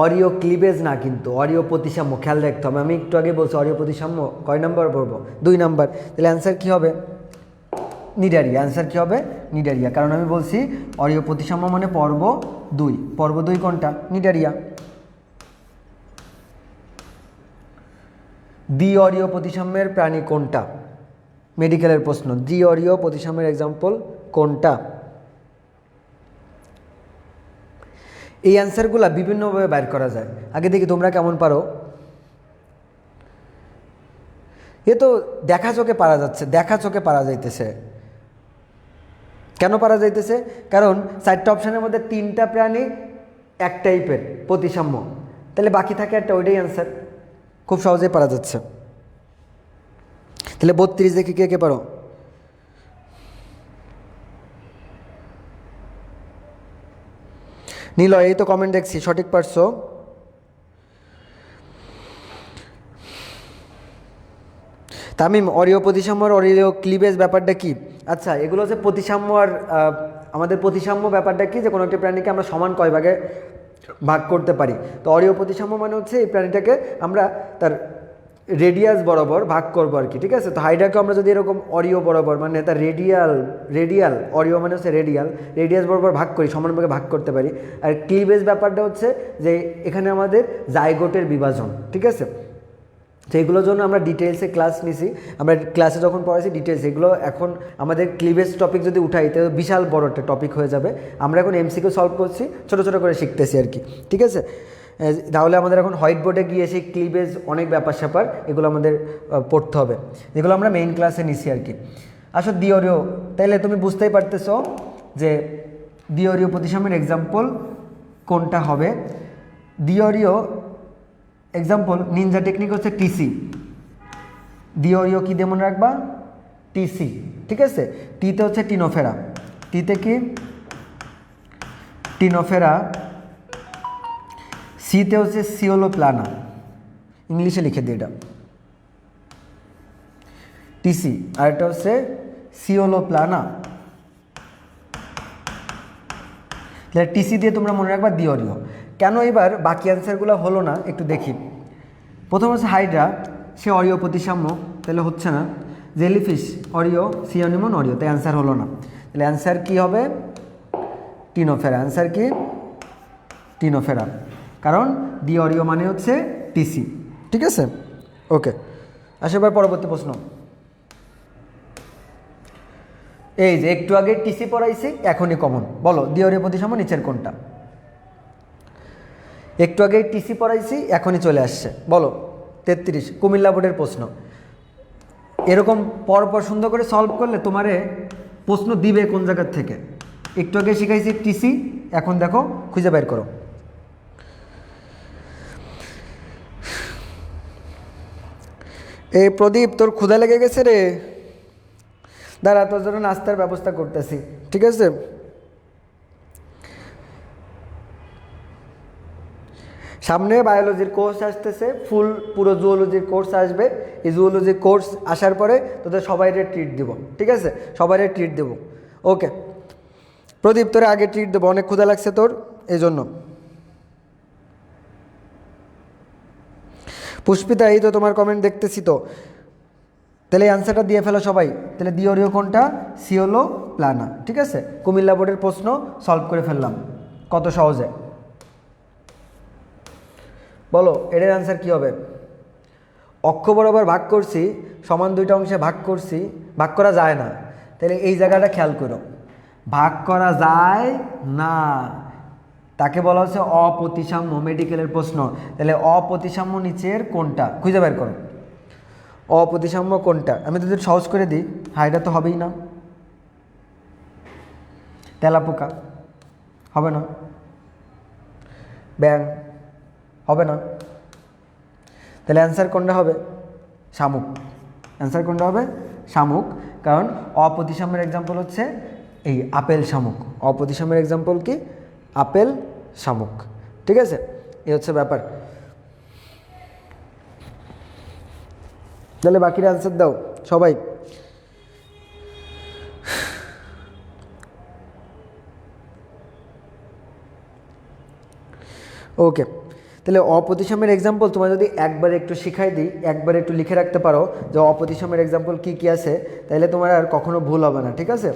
অরীয় ক্লিভেজ না, কিন্তু অরীয় প্রতিসাম্য, খেয়াল রাখতে হবে। আমি একটু আগে বলছি অরীয় প্রতিসাম্য কয় নম্বর পর্ব? 2 নম্বর। তাহলে অ্যান্সার কী হবে? নিডারিয়া। অ্যান্সার কী হবে? নিডারিয়া, কারণ আমি বলছি অরীয় প্রতিসাম্য মানে পর্ব 2। পর্ব 2 কোনটা? নিডারিয়া। দ্বি অরীয় প্রতিসাম্যের প্রাণী কোনটা? মেডিকেলের প্রশ্ন। দ্বি অরীয় প্রতিসাম্যের এক্সাম্পল কোনটা? এই অ্যান্সারগুলো বিভিন্নভাবে বের করা যায়। আগে দেখি তোমরা কেমন পারো। এ তো দেখা চোখে পারা যাচ্ছে, দেখা চোখে পারা যাইতেছে। কেন পারা যাইতেছে? কারণ 4টা অপশানের মধ্যে 3টা প্রাণী এক টাইপের প্রতিসাম্য, তাহলে বাকি থাকে একটা, ওইটাই অ্যান্সার। খুব সহজেই পারা যাচ্ছে। তাহলে 32 দেখি কে কে পারো। নিলয়, এই তো কমেন্ট দেখছি, সঠিক পারছো। তামিম, অরীয় প্রতিসাম্য আর অরীয় ক্লিভেজ ব্যাপারটা কি? আচ্ছা, এগুলো হচ্ছে প্রতিসাম্য আর আমাদের প্রতিসাম্য ব্যাপারটা কি, যে কোনো একটা প্রাণীকে আমরা সমান কয় ভাগে ভাগ করতে পারি। তো অরীয় প্রতিসাম্য মানে হচ্ছে এই প্রাণীটাকে আমরা তার রেডিয়াস বরাবর ভাগ করবো আর কি, ঠিক আছে। তো হাইড্রাকে আমরা যদি এরকম অরীয় বরাবর, মানে তার রেডিয়াল অরীয় মানে হচ্ছে রেডিয়াস বরাবর ভাগ করি, সমানভাবে ভাগ করতে পারি। আর ক্লিভেজ ব্যাপারটা হচ্ছে যে এখানে আমাদের জাইগোটের বিভাজন, ঠিক আছে। তো এগুলোর জন্য আমরা ডিটেলসে ক্লাস নিছি, আমরা ক্লাসে যখন পড়াইছি ডিটেলস, এগুলো এখন আমাদের ক্লিভেজ টপিক যদি উঠাই তো বিশাল বড় একটা টপিক হয়ে যাবে। আমরা এখন এমসিকিউ সলভ করছি, ছোটো ছোটো করে শিখতেছি আর কি, ঠিক আছে। তাহলে আমাদের এখন হোয়াইট বোর্ডে গিয়ে সেই ক্লিভেজ অনেক ব্যাপার স্যাপার এগুলো আমাদের পড়তে হবে, যেগুলো আমরা মেইন ক্লাসে নিছি আর কি। আসো দ্বিঅরীয়, তাইলে তুমি বুঝতেই পারতেছো যে দ্বিঅরীয় প্রতিসাম্যের এক্সাম্পল কোনটা হবে। দ্বিঅরীয় এক্সাম্পল নিনজা টেকনিক হচ্ছে টিসি। দ্বিঅরীয় কী দিয়ে মনে রাখবা? টিসি, ঠিক আছে। টিতে হচ্ছে টিনোফেরা, টিতে কি টিনোফেরা, সিতে হচ্ছে সিওলোপ্লানা, ইংলিশে লিখে দিই এটা টিসি, আর এটা হচ্ছে সিওলোপ্লানা। টিসি দিয়ে তোমরা মনে রাখবা দ্বিঅরীয়। কেন এবার বাকি অ্যান্সারগুলো হলো না একটু দেখি। প্রথম হচ্ছে হাইড্রা, সে অরীয় প্রতিসাম্য, তাহলে হচ্ছে না। জেলিফিশ অরীয়, সি অ্যানিমন অরীয়, তাই অ্যান্সার হলো না। তাহলে অ্যান্সার কী হবে? টিনোফেরা। অ্যান্সার কি? টিনোফেরা, কারণ দ্বিঅরীয় মানে হচ্ছে টিসি, ঠিক আছে। ওকে, আসো এবার পরবর্তী প্রশ্ন। এই যে একটু আগে টিসি পড়াইছি, এখনই কমন। বলো দ্বিঅরীয় প্রতিসাম্য নিচের কোনটা? একটু আগে টিসি পড়াইছি, এখনই চলে আসছে। বলো 33 কুমিল্লা বোর্ডের প্রশ্ন। এরকম পরপর সুন্দর করে সলভ করলে তোমারে প্রশ্ন দিবে কোন জায়গার থেকে। একটু আগে শিখাইছি টিসি, এখন দেখো খুঁজে বের করো। এই প্রদীপ, তোর ক্ষুধা লেগে গেছে রে, দাঁড়া তোর জন্য নাস্তার ব্যবস্থা করতেছি, ঠিক আছে। সামনে বায়োলজির কোর্স আসতেছে, পুরো জুওলজির কোর্স আসবে। এই জুওলজির কোর্স আসার পরে তোদের সবাইরে ট্রিট দেবো, ঠিক আছে, সবাইরে ট্রিট দেবো। ওকে প্রদীপ, তোরে আগে ট্রিট দেবো, অনেক ক্ষুধা লাগছে তোর, এই জন্য। পুষ্পিতা, এই তো তোমার কমেন্ট দেখতেছি তো। তাহলে অ্যান্সারটা দিয়ে ফেলো সবাই। তাহলে দ্বিঅরীয় কোনটা? সিওলোপ্লানা, ঠিক আছে। কুমিল্লা বোর্ডের প্রশ্ন সলভ করে ফেললাম কত সহজে। বলো এটার অ্যান্সার কী হবে? অক্ষ বরাবর ভাগ করছি, সমান দুইটা অংশে ভাগ করছি, ভাগ করা যায় না। তাহলে এই জায়গাটা খেয়াল করো, ভাগ করা যায় না, তাকে বলা হচ্ছে অপ্রতিসাম্য। মেডিকেলের প্রশ্ন, তাহলে অপ্রতিসাম্য নিচের কোনটা? খুঁজে বের করো অপ্রতিসাম্য কোনটা। আমি তোদের সহজ করে দিই, হাইড্রা তো হবেই না, তেলাপোকা হবে না, ব্যাং হবে না, তাহলে অ্যান্সার কোনটা হবে? শামুক। অ্যান্সার কোনটা হবে? শামুক, কারণ অপ্রতিসাম্যের এক্সাম্পল হচ্ছে এই আপেল শামুক। অপ্রতিসাম্যের এক্সাম্পল কি? আপেল শামুক, ঠিক আছে। এই হচ্ছে ব্যাপার। তাহলে বাকির অ্যান্সার দাও সবাই। ওকে, তাহলে অপ্রতিসাম্যের এক্সাম্পল তোমার যদি একবার একটু শিখাই দিই, একবার একটু লিখে রাখতে পারো যে অপ্রতিসাম্যের এক্সাম্পল কী কী আছে, তাহলে তোমার আর কখনো ভুল হবে না, ঠিক আছে।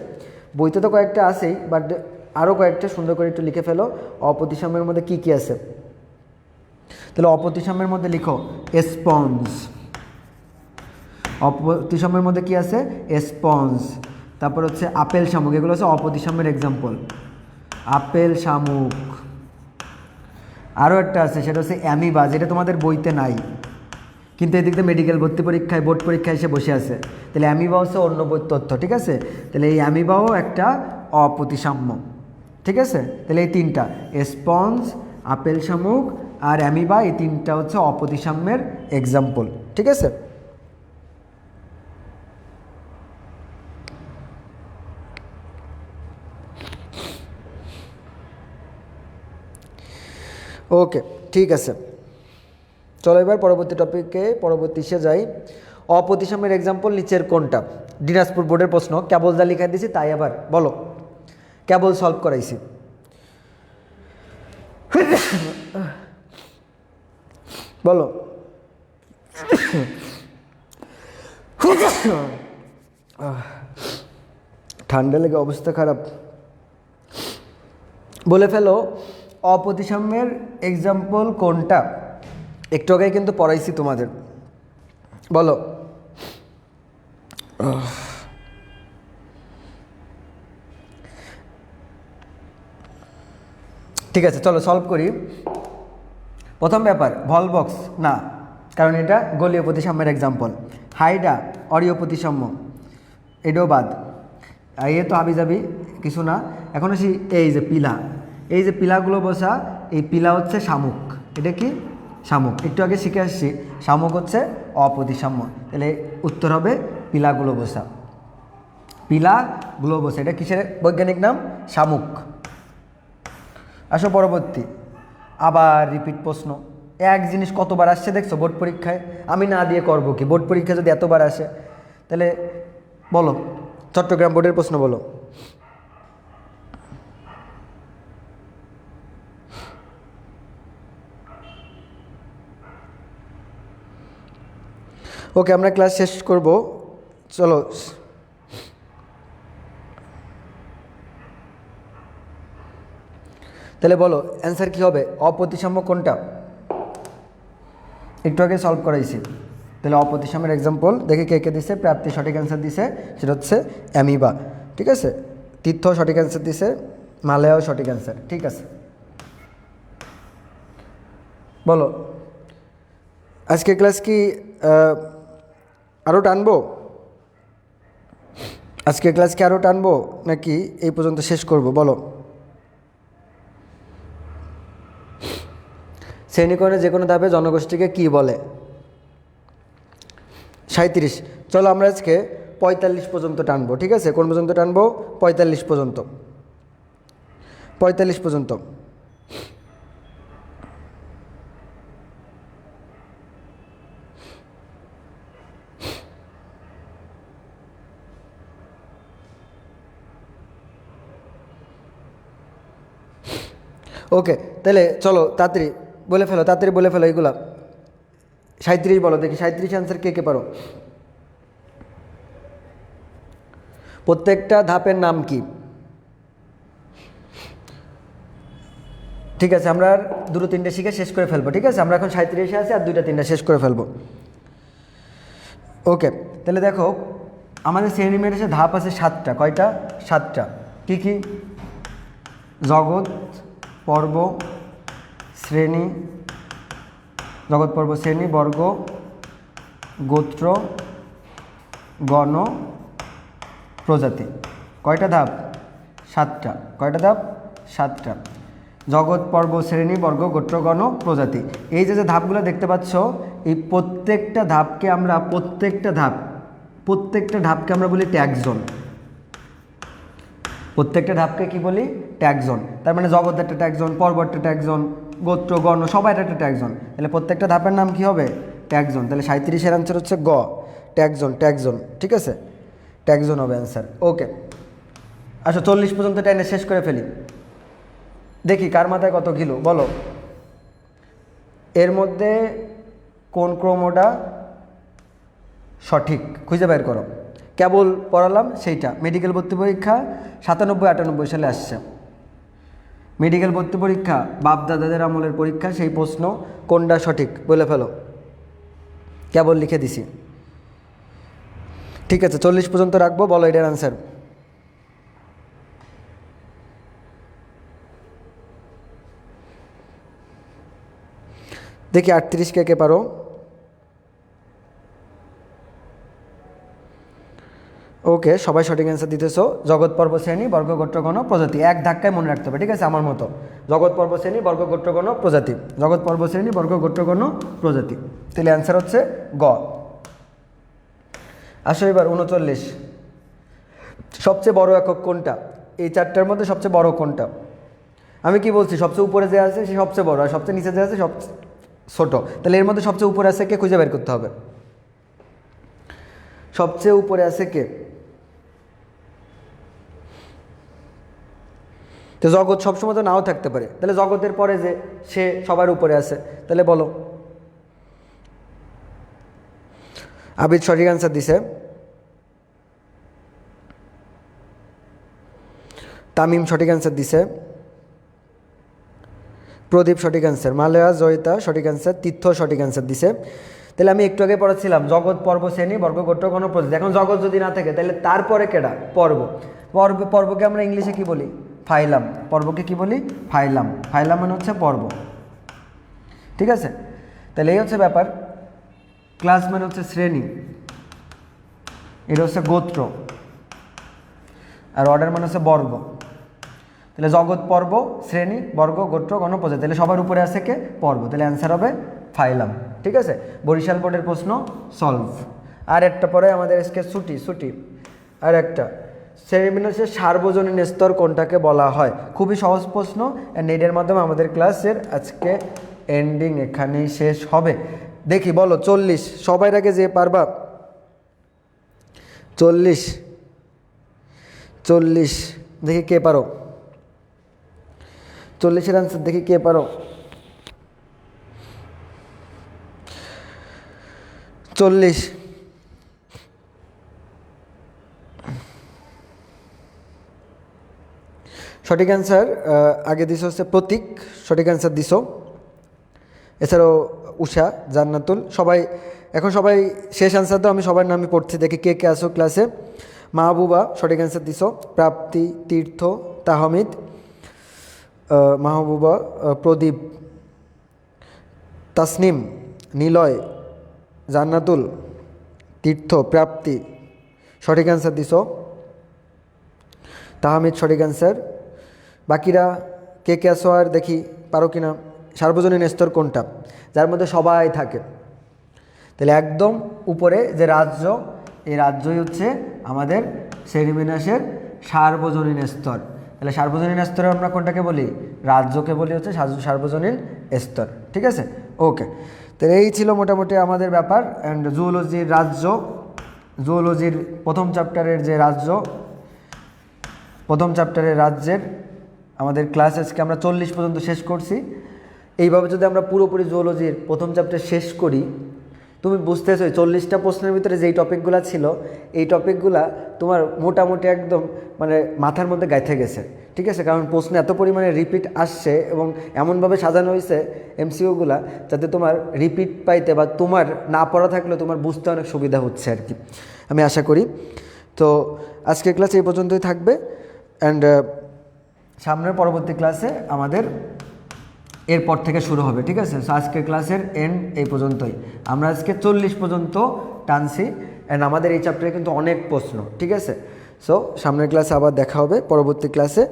বইতে তো কয়েকটা আছেই, বাট আরও কয়েকটা সুন্দর করে একটু লিখে ফেলো অপ্রতিসাম্যের মধ্যে কী কী আছে। তাহলে অপ্রতিসাম্যের মধ্যে লিখো স্পঞ্জ। অপ্রতিসাম্যের মধ্যে কি আছে? স্পঞ্জ। তারপর হচ্ছে আপেল শামুক, এগুলো হচ্ছে অপ্রতিসাম্যের এক্সাম্পল। আপেল শামুক। আরও একটা আছে, সেটা হচ্ছে অ্যামিবা, যেটা তোমাদের বইতে নাই, কিন্তু এদিক দিয়ে মেডিকেল ভর্তি পরীক্ষায়, বোর্ড পরীক্ষায় এসে বসে আছে। তাহলে অ্যামিবা হচ্ছে অন্য বইয়ের তথ্য, ঠিক আছে। তাহলে এই অ্যামিবাও একটা অপ্রতিসাম্য, ঠিক আছে। তাহলে এই তিনটা, স্পঞ্জ, আপেল শামুক আর অ্যামিবা, এই তিনটা হচ্ছে অপ্রতিসাম্যের এক্সাম্পল, ঠিক আছে। ওকে ঠিক আছে, চলো এবার পরবর্তী টপিকে, পরবর্তী সে যাই। অপ্রতিসাম্যের এক্সাম্পল নিচের কোনটা? দিনাজপুর বোর্ডের প্রশ্ন, কেবল যা লিখে দিয়েছি তাই আবার বলো, কেবল সলভ করাইছি। বলো ঠান্ডা লেগে অবস্থা খারাপ। বলে ফেলো অপ্রতিসাম্যের এক্সাম্পল কোনটা? একটু আগে কিন্তু পড়াইছি তোমাদের, বলো। ঠিক আছে চলো সলভ করি। প্রথম ব্যাপার ভলবক্স না, কারণ এটা গোলীয় প্রতিসাম্যের এক্সাম্পল। হাইডা অরীয় প্রতিসাম্য, এটাও বাদ। এ তো হাবিজাবি কিছু না। এখন আসি এই যে পিলা, এই যে পিলাগুলো বসা, এই পিলা হচ্ছে শামুক। এটা কি শামুক, একটু আগে শিখে আসছি। শামুক হচ্ছে অপ্রতিসাম্য, তাহলে উত্তর হবে পিলাগুলো বসা। পিলা গ্লোবোসা, এটা কিসের বৈজ্ঞানিক নাম? শামুক। আসো পরবর্তী, আবার রিপিট প্রশ্ন। এক জিনিস কতবার আসছে দেখছো বোর্ড পরীক্ষায়? আমি না দিয়ে করবো কি? বোর্ড পরীক্ষা যদি এতবার আসে, তাহলে বলো চট্টগ্রাম বোর্ডের প্রশ্ন বলো। ওকে, আমরা ক্লাস শেষ করব, চলো। তাহলে বলো অ্যান্সার কী হবে? অপ্রতিসাম্য কোনটা? একটু আগে সলভ করাইছি। তাহলে অপ্রতিসাম্যের এক্সাম্পল দেখে কে কে দিছে। প্রাপ্তি সঠিক অ্যান্সার দিছে, সেটা হচ্ছে অ্যামিবা। ঠিক আছে, তীর্থ সঠিক অ্যান্সার দিছে, মালয়াও সঠিক অ্যান্সার। ঠিক আছে, বলো আজকের ক্লাস কি আরও টানবো? আজকের ক্লাস কি আরও টানবো নাকি এই পর্যন্ত শেষ করব? বলো। শ্রেণীকরণে যে কোনো ধাপে জনগোষ্ঠীকে কি বলে? 37। চলো আমরা আজকে 45 পর্যন্ত টানবো। ঠিক আছে, কোন পর্যন্ত টানবো? 45 পর্যন্ত। 45 পর্যন্ত। ওকে, তাহলে চলো তাড়াতাড়ি বলে ফেলো, তাড়াতাড়ি বলে ফেলো এগুলা। 37 বলো দেখি, 37 অ্যান্সার কে কে পারো? প্রত্যেকটা ধাপের নাম কি? ঠিক আছে, আমরা আর দুটো তিনটে শিখে শেষ করে ফেলবো। ঠিক আছে, আমরা এখন 37-এ আছি, আর দুইটা তিনটা শেষ করে ফেলবো। ওকে, তাহলে দেখো আমাদের শ্রেণীমের এসে ধাপ আছে 7টা। কয়টা? 7টা। কী কী? জগৎ, পর্ব, শ্রেণী, জগৎ পর্ব শ্রেণী, বর্গ, গোত্র, গণ, প্রজাতি। কয়টা ধাপ? 7টা। কয়টা ধাপ? 7টা। জগৎ পর্ব শ্রেণী, বর্গ, গোত্র, গণ, প্রজাতি। এই যে যে ধাপগুলো দেখতে পাচ্ছ, এই প্রত্যেকটা ধাপকে আমরা প্রত্যেকটা ধাপকে আমরা বলি ট্যাগজন। প্রত্যেকটা ধাপকে কি বলি? ট্যাগজন। তার মানে জগৎ একটা ট্যাগজন, পর্ব একটা ট্যাগজন, গোত্র, গণ সবাই একটা ট্যাগজন। তাহলে প্রত্যেকটা ধাপের নাম কি হবে? ট্যাগজন। তাহলে 37-এর অ্যান্সার হচ্ছে গ, ট্যাগজন। ঠিক আছে, ট্যাগজন হবে অ্যান্সার। ওকে, আচ্ছা 40 পর্যন্ত টেনে শেষ করে ফেলি। দেখি কার মাথায় কত কিলো, বলো। এর মধ্যে কোন ক্রমটা সঠিক খুঁজে বের করো। কেবল পড়ালাম সেইটা। মেডিকেল ভর্তি পরীক্ষা 97-98 সালে আসছে। মেডিকেল ভর্তি পরীক্ষা বাপদাদাদের আমলের পরীক্ষা, সেই প্রশ্ন কোনটা সঠিক বলে ফেলো। কেবল লিখে দিছি। ঠিক আছে, 40 পর্যন্ত রাখবো, বলো এটার আনসার। দেখি 38 কে কে পারো? ওকে, সবাই সঠিক অ্যান্সার দিতেছো। জগৎ পর্ব শ্রেণী, বর্গ, গোত্র, গণ, প্রজাতি। এক ধাক্কায় মনে রাখতে হবে। ঠিক আছে, আমার মতো। জগৎ পর্ব শ্রেণী, বর্গ, গোত্র, গণ, প্রজাতি। জগৎ পর্ব শ্রেণী, বর্গ, গোত্র, গণ, প্রজাতি। তাহলে অ্যান্সার হচ্ছে গ। আসো এবার 39। সবচেয়ে বড় একক কোনটা? এই চারটার মধ্যে সবচেয়ে বড় কোনটা? আমি কি বলছি? সবচেয়ে উপরে যে আছে সে সবচেয়ে বড়, আর সবচেয়ে নিচে যে আছে সবচেয়ে ছোট। তাহলে এর মধ্যে সবচেয়ে উপরে আছে কে? খুঁজে বের করতে হবে। সবচেয়ে উপরে আছে কে? তো জগৎ সবসময় তো নাও থাকতে পারে। তাহলে জগতের পরে যে সে সবার উপরে আছে, তাহলে বলো। আবিদ সঠিক অ্যান্সার দিছে। তামিম সঠিক অ্যান্সার দিছে। প্রদীপ সঠিক অ্যান্সার। মালয়া, জয়িতা সঠিক অ্যান্সার। তীর্থ সঠিক অ্যান্সার দিছে। তাহলে আমি একটু আগে পড়াচ্ছিলাম জগৎ পর্ব শ্রেণী, বর্গ, গোত্র, গণ, প্রজাতি। এখন জগৎ যদি না থাকে তাহলে তারপরে কেডা? পর্বকে আমরা ইংলিশে কি বলি? ফাইলাম। পর্বকে কি বলি? ফাইলাম। ফাইলাম মানে হচ্ছে পর্ব। ঠিক আছে, তাহলে এই হচ্ছে ব্যাপার। ক্লাস মানে হচ্ছে শ্রেণী, এটা হচ্ছে গোত্র, আর অর্ডার মানে হচ্ছে বর্গ। তাহলে জগৎ পর্ব, শ্রেণী, বর্গ, গোত্র, গণ, প্রজাতি, তাহলে সবার উপরে আছে কে? পর্ব। তাহলে অ্যান্সার হবে ফাইলাম। ঠিক আছে, বরিশাল বোর্ডের প্রশ্ন সলভ। আর একটা পরে আমাদের আজকে ছুটি। আর একটা, শ্রেণীবিন্যাসের সার্বজনীন স্তর কোনটাকে বলা হয়? খুবই সহজ প্রশ্ন, অ্যান্ড এর মাধ্যমে আমাদের ক্লাসের আজকে এন্ডিং এখানেই শেষ হবে। দেখি বলো 40, সবার আগে যে পারবা 40 দেখি কে পারো, 40-এর আনসার দেখি কে পারো। 40, সঠিক অ্যান্সার আগে দিছ হচ্ছে প্রতীক, সঠিক অ্যান্সার দিছ। এছাড়াও উষা, জান্নাতুল, সবাই এখন সবাই শেষ অ্যান্সার দাও, আমি সবার নামই পড়ছি, দেখি কে কে আসো ক্লাসে। মাহবুবা সঠিক অ্যান্সার দিছ, প্রাপ্তি, তীর্থ, তাহমিদ, মাহবুবা, প্রদীপ, তাসনিম, নিলয়, জান্নাতুল, তীর্থ, প্রাপ্তি সঠিক অ্যান্সার দিছ, তাহমিদ সঠিক অ্যান্সার। বাকিরা কে কে আসো আর দেখি পারো কিনা। সার্বজনীন স্তর কোনটা? যার মধ্যে সবাই থাকে। তাহলে একদম উপরে যে রাজ্য, এই রাজ্যই হচ্ছে আমাদের শ্রেণীবিন্যাসের সার্বজনীন স্তর। তাহলে সার্বজনীন স্তরে আমরা কোনটাকে বলি? রাজ্যকে বলি হচ্ছে সার্বজনীন স্তর। ঠিক আছে, ওকে। তাহলে এই ছিল মোটামুটি আমাদের ব্যাপার। অ্যান্ড জুওলজির রাজ্য, জুওলজির প্রথম চ্যাপ্টারের যে রাজ্য, প্রথম চ্যাপ্টারের রাজ্যের আমাদের ক্লাস আজকে আমরা 40 পর্যন্ত শেষ করছি। এইভাবে যদি আমরা পুরোপুরি জুওলজির প্রথম চ্যাপ্টার শেষ করি, তুমি বুঝতেছো 40টা প্রশ্নের ভিতরে যেই টপিকগুলো ছিল, এই টপিকগুলা তোমার মোটামুটি একদম মানে মাথার মধ্যে গাইতে গেছে। ঠিক আছে, কারণ প্রশ্ন এত পরিমাণে রিপিট আসছে এবং এমনভাবে সাজানো হয়েছে এমসিকিউগুলা, যাতে তোমার রিপিট পাইতে বা তোমার না পড়া থাকলেও তোমার বুঝতে অনেক সুবিধা হচ্ছে আর কি, আমি আশা করি। তো আজকের ক্লাস এই পর্যন্তই থাকবে। অ্যান্ড সামনের পরবর্তী ক্লাসে আমাদের এরপর থেকে শুরু হবে। ঠিক আছে, সো আজকের ক্লাসের এন্ড এই পর্যন্তই। আমরা আজকে 40 পর্যন্ত টানছি, অ্যান্ড আমাদের এই চ্যাপ্টারে কিন্তু অনেক প্রশ্ন। ঠিক আছে, সো সামনের ক্লাসে আবার দেখা হবে পরবর্তী ক্লাসে।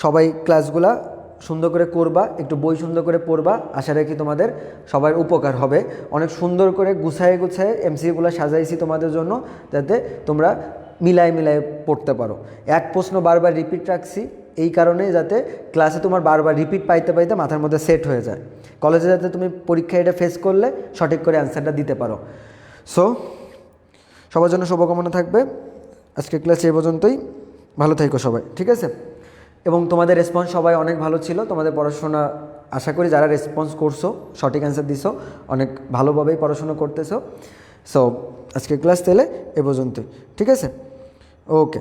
সবাই ক্লাসগুলা সুন্দর করে করবা, একটু বই সুন্দর করে পড়বা, আশা রাখি তোমাদের সবার উপকার হবে। অনেক সুন্দর করে গুছায়ে এমসিকিউগুলো সাজাইছি তোমাদের জন্য, যাতে তোমরা মিলায় পড়তে পারো। এক প্রশ্ন বারবার রিপিট রাখছি এই কারণে, যাতে ক্লাসে তোমার বারবার রিপিট পাইতে মাথার মধ্যে সেট হয়ে যায়, কলেজে যাতে তুমি পরীক্ষায় এটা ফেস করলে সঠিক করে অ্যান্সারটা দিতে পারো। সো সবার জন্য শুভকামনা থাকবে। আজকের ক্লাস এই পর্যন্তই, ভালো থাকো সবাই। ঠিক আছে, এবং তোমাদের রেসপন্স সবাই অনেক ভালো ছিল। তোমাদের পড়াশোনা আশা করি যারা রেসপন্স করছো, সঠিক অ্যান্সার দিছো, অনেক ভালোভাবেই পড়াশোনা করতেছো। সো আজকের ক্লাস তাহলে এ পর্যন্তই। ঠিক আছে, ওকে।